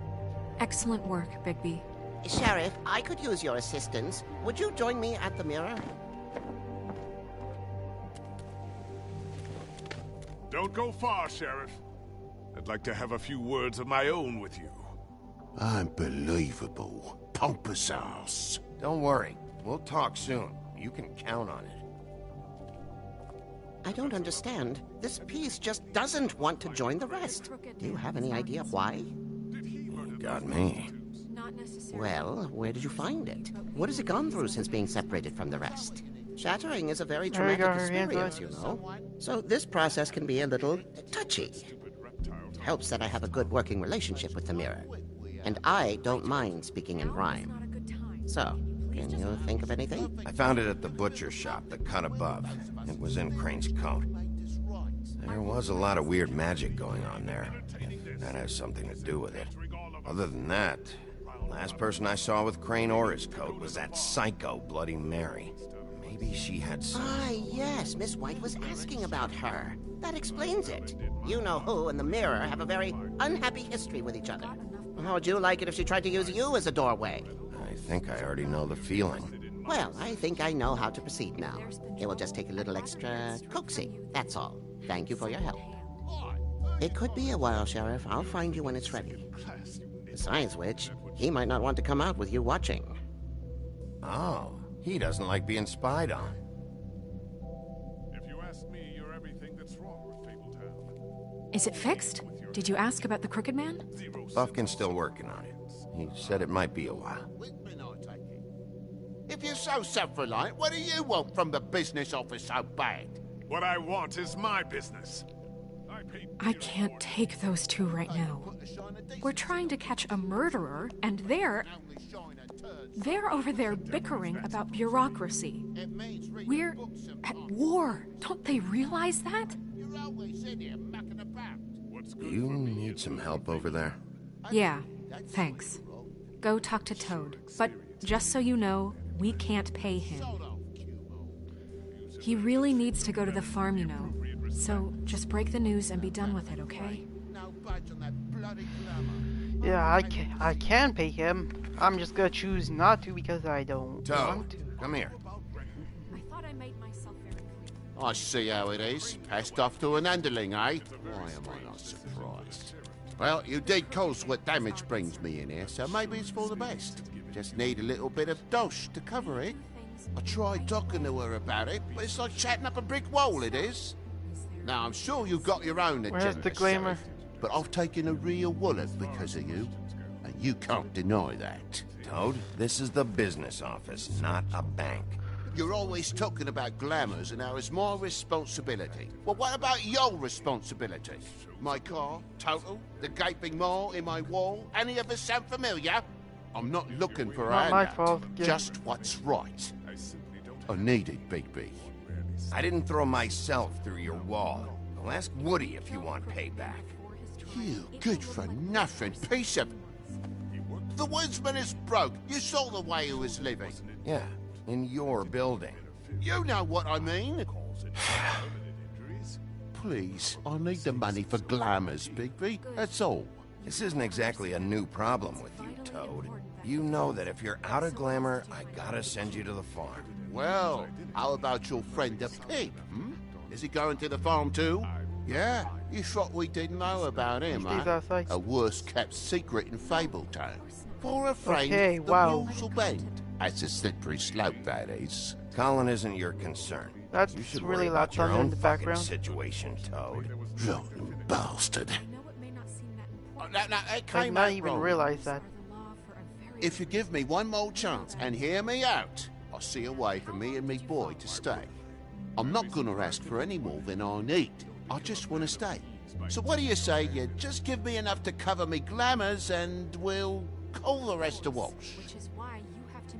Speaker 5: excellent work, Bigby.
Speaker 17: Sheriff, I could use your assistance. Would you join me at the mirror?
Speaker 12: Don't go far, Sheriff. I'd like to have a few words of my own with you.
Speaker 3: Unbelievable. Pompous ass.
Speaker 2: Don't worry. We'll talk soon. You can count on it.
Speaker 17: I don't understand. This piece just doesn't want to join the rest. Do you have any idea why?
Speaker 2: You got me.
Speaker 17: Well, where did you find it? What has it gone through since being separated from the rest? Shattering is a very traumatic experience, you know. So this process can be a little touchy. It helps that I have a good working relationship with the mirror. And I don't mind speaking in rhyme. So, can you think of anything?
Speaker 2: I found it at the butcher shop, the cut above. It was in Crane's coat. There was a lot of weird magic going on there. If that has something to do with it. Other than that, the last person I saw with Crane or his coat was that psycho Bloody Mary. Maybe she had some...
Speaker 17: Ah, yes, Miss White was asking about her. That explains it. You know who and the mirror have a very unhappy history with each other. How would you like it if she tried to use you as a doorway?
Speaker 2: I think I already know the feeling.
Speaker 17: Well, I think I know how to proceed now. It will just take a little extra coaxing, that's all. Thank you for your help. It could be a while, Sheriff. I'll find you when it's ready. Besides which, he might not want to come out with you watching.
Speaker 2: Oh, he doesn't like being spied on.
Speaker 12: If you ask me, you're everything that's wrong with Fabletown.
Speaker 5: Is it fixed? Did you ask about the Crooked Man?
Speaker 2: Buffkin's still working on it. He said it might be a while.
Speaker 3: If you're so self-reliant, what do you want from the business office so bad?
Speaker 12: What I want is my business.
Speaker 5: I can't take those two right now. We're trying to catch a murderer, and they're over there bickering about bureaucracy. We're at war. Don't they realize that?
Speaker 2: You need some help over there?
Speaker 5: Yeah, thanks. Go talk to Toad. But just so you know, we can't pay him. He really needs to go to the farm, you know. So just break the news and be done with it, okay?
Speaker 1: Yeah, I can pay him. I'm just gonna choose not to because I don't want to.
Speaker 2: Come here.
Speaker 5: I thought I made myself very clear.
Speaker 3: I see how it is. Passed off to an underling, eh? Why am I not surprised? Well, you did cause what damage brings me in here, so maybe it's for the best. Just need a little bit of dosh to cover it. I tried talking to her about it, but it's like chatting up a brick wall, it is. Now, I'm sure you've got your own agendas,
Speaker 1: Where's the glamour?
Speaker 3: Sheriff, but I've taken a real wallet because of you, and you can't deny that.
Speaker 2: Toad, this is the business office, not a bank.
Speaker 3: You're always talking about glamours and how it's my responsibility. Well, what about your responsibility? My car, total, the gaping maw in my wall, any of us sound familiar? I'm not looking for a
Speaker 1: Not my
Speaker 3: handout,
Speaker 1: fault. Yeah.
Speaker 3: just what's right. I need it, Bigby.
Speaker 2: I didn't throw myself through your wall. Well, ask Woody if you want payback.
Speaker 3: You good-for-nothing piece of... The woodsman is broke. You saw the way he was living.
Speaker 2: Yeah, in your building.
Speaker 3: You know what I mean. Please, I need the money for glamours, Bigby. That's all.
Speaker 2: This isn't exactly a new problem with you, Toad. You know that if you're out of glamour, I gotta send you to the farm.
Speaker 3: Well, how about your friend the pig, hmm? Is he going to the farm too? Yeah, you thought we didn't know about him, huh? A worse-kept secret in Fabletown. For afraid the rules will bend. That's a slippery slope, that is.
Speaker 2: Colin isn't your concern.
Speaker 1: That's
Speaker 2: you should
Speaker 1: really
Speaker 2: worry
Speaker 1: loud
Speaker 2: about your
Speaker 1: thunder in
Speaker 2: own
Speaker 1: the
Speaker 2: fucking
Speaker 1: background.
Speaker 2: situation, Toad.
Speaker 3: Rotten bastard. Now, it
Speaker 1: I
Speaker 3: came
Speaker 1: not
Speaker 3: out
Speaker 1: even
Speaker 3: wrong.
Speaker 1: realize that.
Speaker 3: If you give me one more chance and hear me out, I'll see a way for me and me boy to stay. I'm not gonna ask for any more than I need. I just want to stay. So what do you say you just give me enough to cover me glamours and we'll call the rest a wash?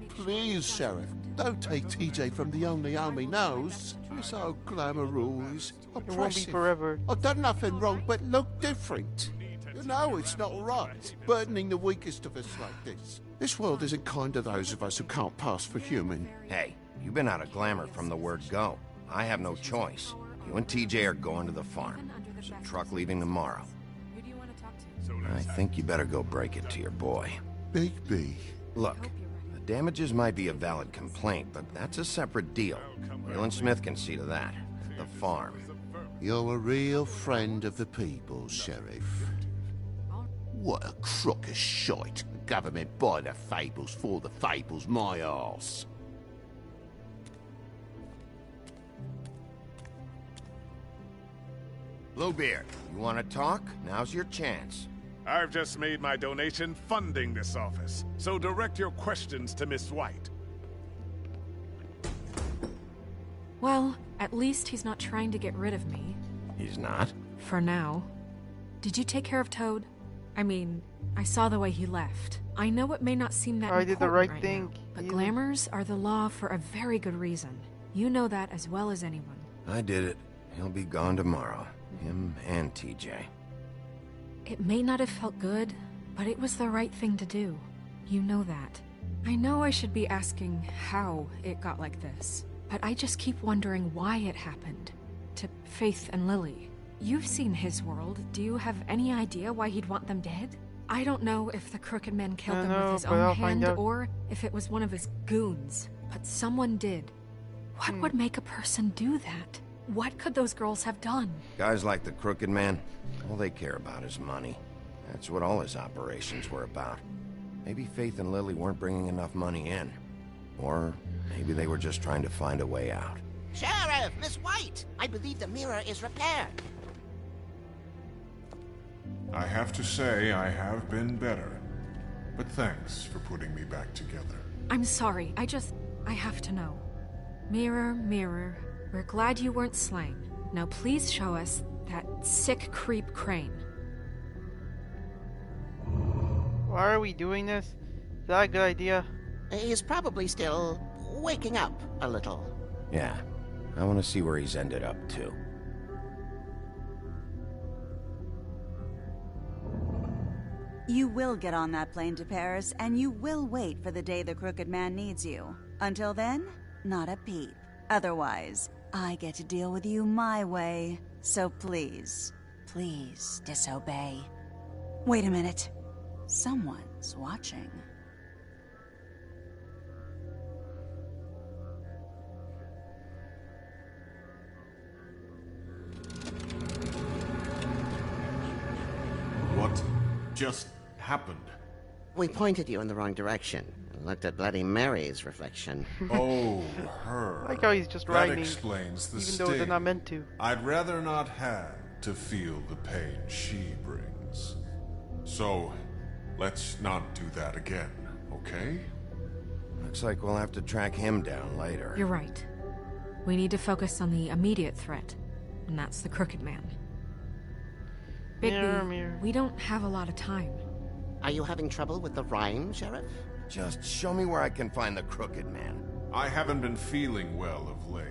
Speaker 3: Please, Sheriff, don't take TJ from the only home he knows. You're so glamorous, oppressive.
Speaker 1: It won't be forever.
Speaker 3: I've done nothing wrong but look different. You know it's not right, burdening the weakest of us like this. This world isn't kind to those of us who can't pass for human.
Speaker 2: Hey, you've been out of glamour from the word go. I have no choice. You and TJ are going to the farm. There's a truck leaving tomorrow. I think you better go break it to your boy.
Speaker 3: Bigby.
Speaker 2: Look, the damages might be a valid complaint, but that's a separate deal. Leland Smith can see to that. At the farm.
Speaker 3: You're a real friend of the people, Sheriff. What a crock of shite. The government buy the fables for the fables, my arse.
Speaker 2: Bluebeard, you want to talk? Now's your chance.
Speaker 12: I've just made my donation funding this office, so direct your questions to Miss White.
Speaker 5: Well, at least he's not trying to get rid of me.
Speaker 2: He's not?
Speaker 5: For now. Did you take care of Toad? I mean, I saw the way he left. I know it may not seem that
Speaker 1: I did the right thing.
Speaker 5: now, but glamours are the law for a very good reason. You know that as well as anyone.
Speaker 2: I did it. He'll be gone tomorrow. Him and TJ.
Speaker 5: It may not have felt good, but it was the right thing to do. You know that. I know I should be asking how it got like this, but I just keep wondering why it happened. To Faith and Lily. You've seen his world. Do you have any idea why he'd want them dead? I don't know if the Crooked Man killed them with his own hand or if it was one of his goons. but someone did. What would make a person do that? What could those girls have done?
Speaker 2: Guys like the Crooked Man, all they care about is money. That's what all his operations were about. Maybe Faith and Lily weren't bringing enough money in. Or maybe they were just trying to find a way out.
Speaker 17: Sheriff, Miss White! I believe the mirror is repaired.
Speaker 12: I have to say, I have been better. But thanks for putting me back together.
Speaker 5: I'm sorry, I have to know. Mirror, mirror, we're glad you weren't slain. Now please show us that sick creep Crane.
Speaker 1: Why are we doing this? Is that a good idea?
Speaker 17: He's probably still waking up a little.
Speaker 2: Yeah, I want to see where he's ended up, too.
Speaker 8: You will get on that plane to Paris, and you will wait for the day the Crooked Man needs you. Until then, not a peep. Otherwise, I get to deal with you my way. So please, please disobey. Wait a minute. Someone's watching.
Speaker 7: What just happened?
Speaker 17: We pointed you in the wrong direction and looked at Bloody Mary's reflection.
Speaker 12: Oh, her.
Speaker 1: I like how he's just
Speaker 12: that
Speaker 1: rhyming,
Speaker 12: explains the
Speaker 1: even
Speaker 12: sting.
Speaker 1: though they're not meant to.
Speaker 12: I'd rather not have to feel the pain she brings. So, let's not do that again, okay?
Speaker 2: Looks like we'll have to track him down later.
Speaker 5: You're right. We need to focus on the immediate threat, and that's the Crooked Man. Bigby, we don't have a lot of time.
Speaker 17: Are you having trouble with the rhyme, Sheriff?
Speaker 2: Just show me where I can find the Crooked Man.
Speaker 12: I haven't been feeling well of late.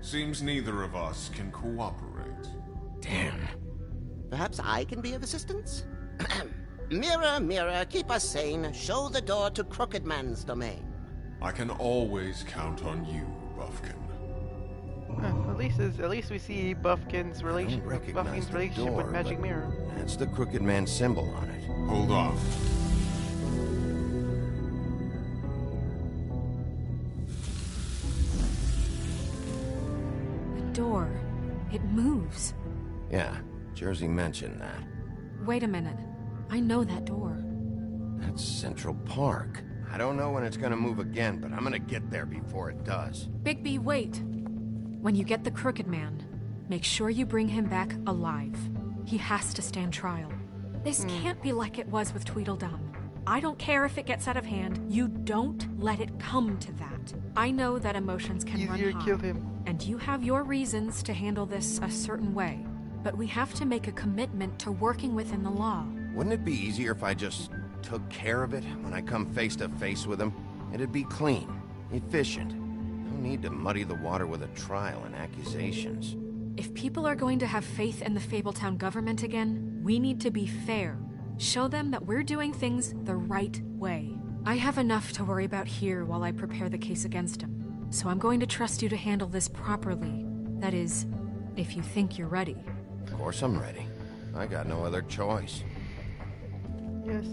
Speaker 12: Seems neither of us can cooperate.
Speaker 17: Damn. Perhaps I can be of assistance? Mirror, mirror, keep us sane. Show the door to Crooked Man's domain.
Speaker 12: I can always count on you, Buffkin.
Speaker 1: At least we see Buffkin's relationship with Magic Mirror.
Speaker 2: That's the Crooked Man symbol on it.
Speaker 12: Hold on.
Speaker 5: The door. It moves.
Speaker 2: Yeah, Jersey mentioned that.
Speaker 5: Wait a minute. I know that door.
Speaker 2: That's Central Park. I don't know when it's gonna move again, but I'm gonna get there before it does.
Speaker 5: Bigby, wait. When you get the Crooked Man, make sure you bring him back alive. He has to stand trial. This can't be like it was with Tweedledum. I don't care if it gets out of hand. You don't let it come to that. I know that emotions can run high,
Speaker 1: kill him.
Speaker 5: and you have your reasons to handle this a certain way. But we have to make a commitment to working within the law.
Speaker 2: Wouldn't it be easier if I just took care of it when I come face to face with him? It'd be clean, efficient. No need to muddy the water with a trial and accusations.
Speaker 5: If people are going to have faith in the Fabletown government again, we need to be fair. Show them that we're doing things the right way. I have enough to worry about here while I prepare the case against him. So I'm going to trust you to handle this properly. That is, if you think you're ready.
Speaker 2: Of course I'm ready. I got no other choice.
Speaker 1: Yes.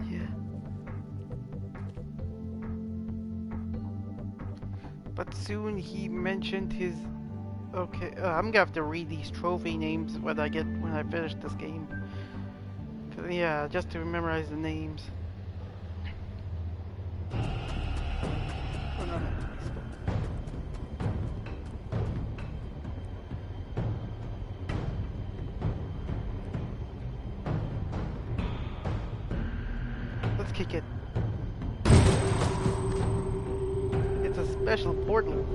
Speaker 1: Yeah. But soon he mentioned his... Okay, I'm gonna have to read these trophy names when I finish this game. Yeah, just to memorize the names. Oh, no. Let's kick it. It's a special portal.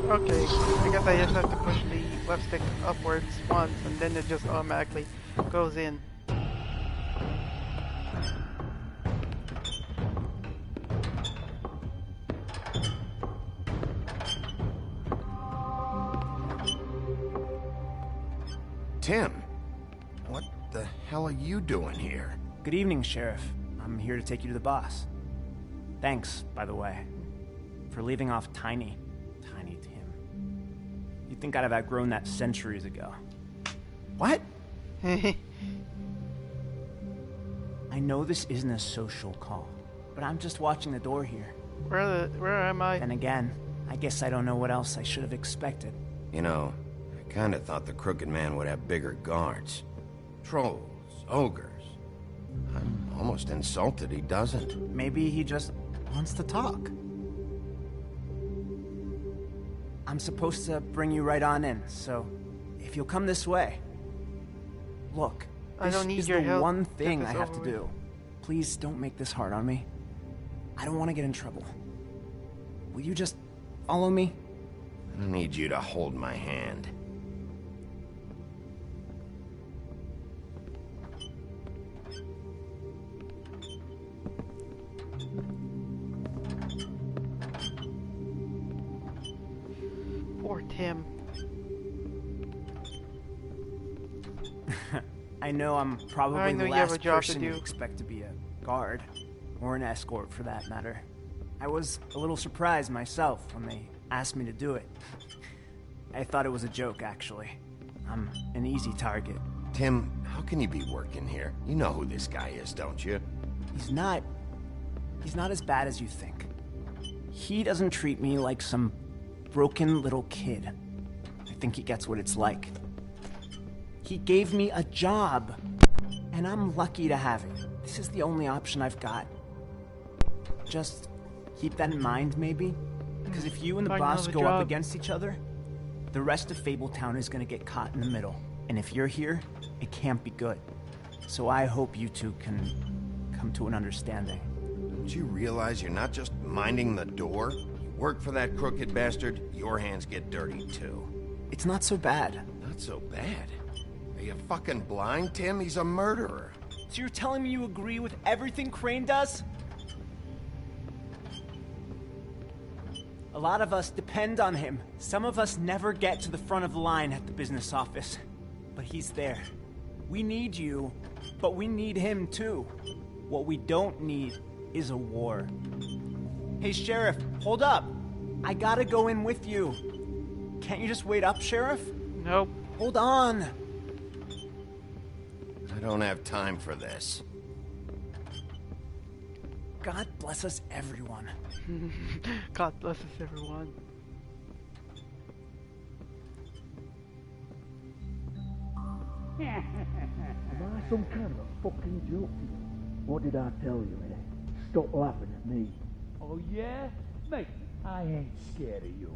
Speaker 1: Okay, I guess I just have to push the left stick upwards once and then it just automatically goes in.
Speaker 2: Tim, what the hell are you doing here?
Speaker 18: Good evening, Sheriff. I'm here to take you to the boss. Thanks, by the way, for leaving off Tiny. Tiny Tim. You'd think I'd have outgrown that centuries ago. What? I know this isn't a social call, but I'm just watching the door here.
Speaker 1: Where am I?
Speaker 18: Then again, I guess I don't know what else I should have expected.
Speaker 2: You know, I kinda thought the Crooked Man would have bigger guards. Trolls, ogres. I'm almost insulted he doesn't.
Speaker 18: Maybe he just wants to talk. I'm supposed to bring you right on in, so if you'll come this way. Look,
Speaker 1: I don't need
Speaker 18: this is
Speaker 1: your
Speaker 18: the
Speaker 1: help.
Speaker 18: one thing I have to
Speaker 1: over with.
Speaker 18: do. Please don't make this hard on me. I don't want to get in trouble. Will you just follow me?
Speaker 2: I don't need you to hold my hand.
Speaker 1: Poor Tim.
Speaker 18: I know I'm probably
Speaker 1: I know
Speaker 18: the
Speaker 1: you have
Speaker 18: last
Speaker 1: a job to
Speaker 18: person you
Speaker 1: do.
Speaker 18: expect to be a guard, or an escort for that matter. I was a little surprised myself when they asked me to do it. I thought it was a joke, actually. I'm an easy target.
Speaker 2: Tim, how can you be working here? You know who this guy is, don't you?
Speaker 18: He's not as bad as you think. He doesn't treat me like some broken little kid. I think he gets what it's like. He gave me a job, and I'm lucky to have it. This is the only option I've got. Just keep that in mind, maybe? Because if you and the
Speaker 1: Find
Speaker 18: boss
Speaker 1: another
Speaker 18: go up
Speaker 1: job.
Speaker 18: against each other, the rest of Fabletown is gonna get caught in the middle. And if you're here, it can't be good. So I hope you two can come to an understanding.
Speaker 2: Don't you realize you're not just minding the door? You work for that crooked bastard, your hands get dirty too.
Speaker 18: It's not so bad.
Speaker 2: Not so bad? Are you fucking blind, Tim? He's a murderer.
Speaker 18: So you're telling me you agree with everything Crane does? A lot of us depend on him. Some of us never get to the front of the line at the business office. But he's there. We need you, but we need him too. What we don't need is a war. Hey, Sheriff, hold up. I gotta go in with you. Can't you just wait up, Sheriff?
Speaker 1: Nope.
Speaker 18: Hold on.
Speaker 2: I don't have time for this.
Speaker 18: God bless us, everyone.
Speaker 1: God bless us, everyone.
Speaker 19: Am I some kind of a fucking joke to you? What did I tell you, eh? Stop laughing at me.
Speaker 20: Oh yeah? Mate, I ain't scared of you.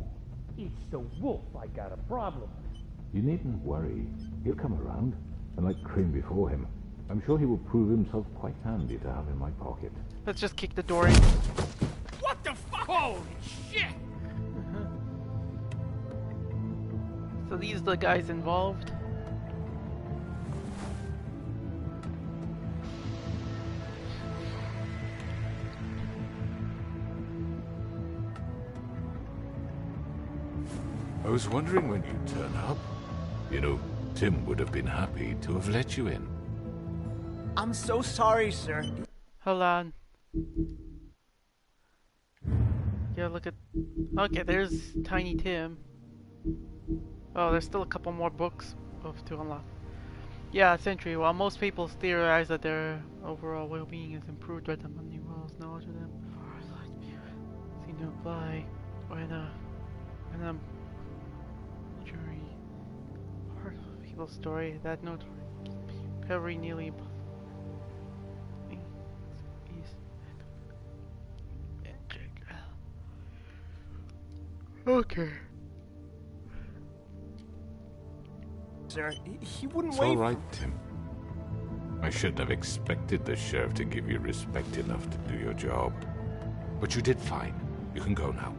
Speaker 20: It's the wolf I got a problem with.
Speaker 21: You needn't worry. He'll come around. And like Crane before him, I'm sure he will prove himself quite handy to have in my pocket.
Speaker 1: Let's just kick the door in.
Speaker 15: What the fuck? Holy shit!
Speaker 1: So these are the guys involved.
Speaker 21: I was wondering when you'd turn up. You know, Tim would have been happy to have let you in.
Speaker 18: I'm so sorry, sir.
Speaker 1: Hold on. Yeah, look at... Okay, there's Tiny Tim. Oh, there's still a couple more books to unlock. Yeah, Sentry. While most people theorize that their overall well-being is improved by the money Wells' knowledge of them seem to apply when jury part of people's story that note very nearly okay.
Speaker 18: Sir, he wouldn't
Speaker 21: It's
Speaker 18: wait.
Speaker 21: all right, Tim. I shouldn't have expected the sheriff to give you respect enough to do your job. But you did fine. You can go now.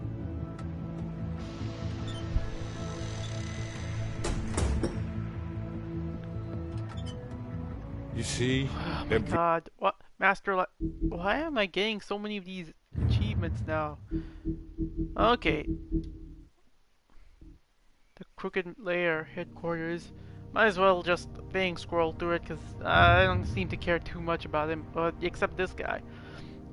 Speaker 21: You see,
Speaker 1: Oh my god, what Master? Why am I getting so many of these achievements now? Okay, the Crooked Lair headquarters. Might as well just scroll through it because I don't seem to care too much about him, except this guy.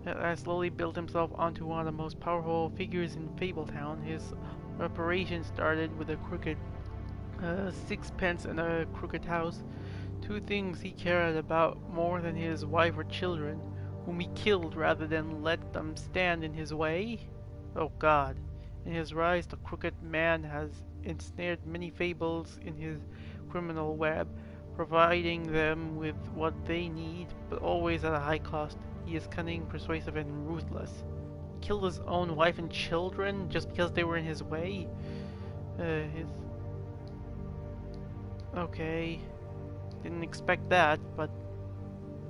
Speaker 1: Has slowly built himself onto one of the most powerful figures in Fabletown. His operation started with a crooked sixpence and a crooked house. Two things he cared about more than his wife or children, whom he killed rather than let them stand in his way? Oh God. In his rise, the crooked man has ensnared many fables in his criminal web, providing them with what they need, but always at a high cost. He is cunning, persuasive, and ruthless. He killed his own wife and children just because they were in his way? Okay. Didn't expect that, but...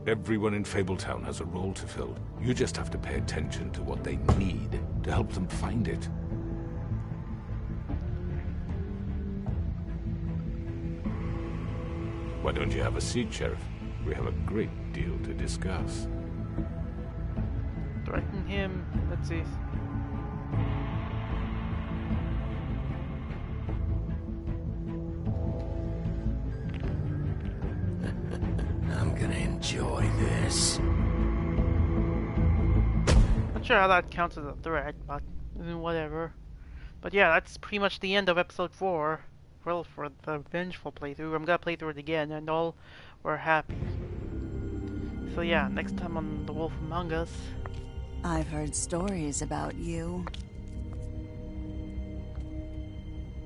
Speaker 21: Everyone in Fabletown has a role to fill. You just have to pay attention to what they need to help them find it. Why don't you have a seat, Sheriff? We have a great deal to discuss.
Speaker 1: Threaten him. Let's see.
Speaker 2: I'm gonna enjoy this.
Speaker 1: Not sure how that counts as a threat, but whatever. But yeah, that's pretty much the end of episode 4. Well, for the Vengeful playthrough. I'm gonna play through it again, and all were happy. So yeah, next time on The Wolf Among Us.
Speaker 8: I've heard stories about you.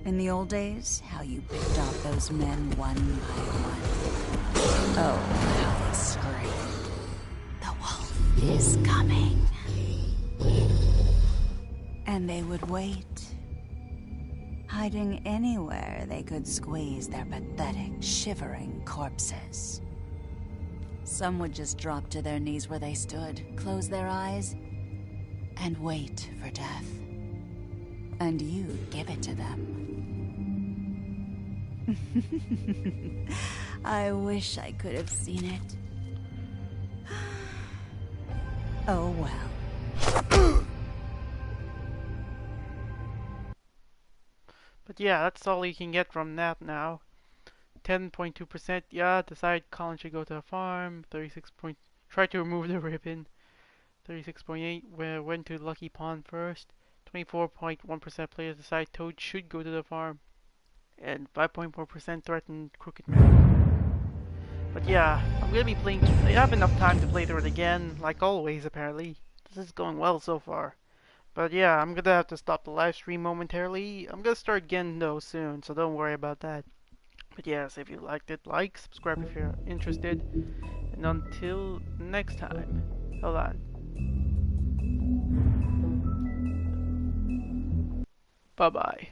Speaker 8: In the old days, how you picked off those men one by one. Oh, how they screamed. The wolf is coming. And they would wait, hiding anywhere they could squeeze their pathetic, shivering corpses. Some would just drop to their knees where they stood, close their eyes, and wait for death. And you'd give it to them. I wish I could have seen it. Oh well.
Speaker 1: But yeah, that's all you can get from that now. 10.2%, yeah, decide Colin should go to the farm. 36 point, try to remove the ribbon. 36.8, went to Lucky Pond first. 24.1% players decide Toad should go to the farm. And 5.4% threatened Crooked Man. But yeah, I'm gonna be playing, I have enough time to play through it again, like always apparently. This is going well so far. But yeah, I'm gonna have to stop the live stream momentarily. I'm gonna start again though soon, so don't worry about that. But yes, if you liked it, like, subscribe if you're interested. And until next time, hold on. Bye-bye.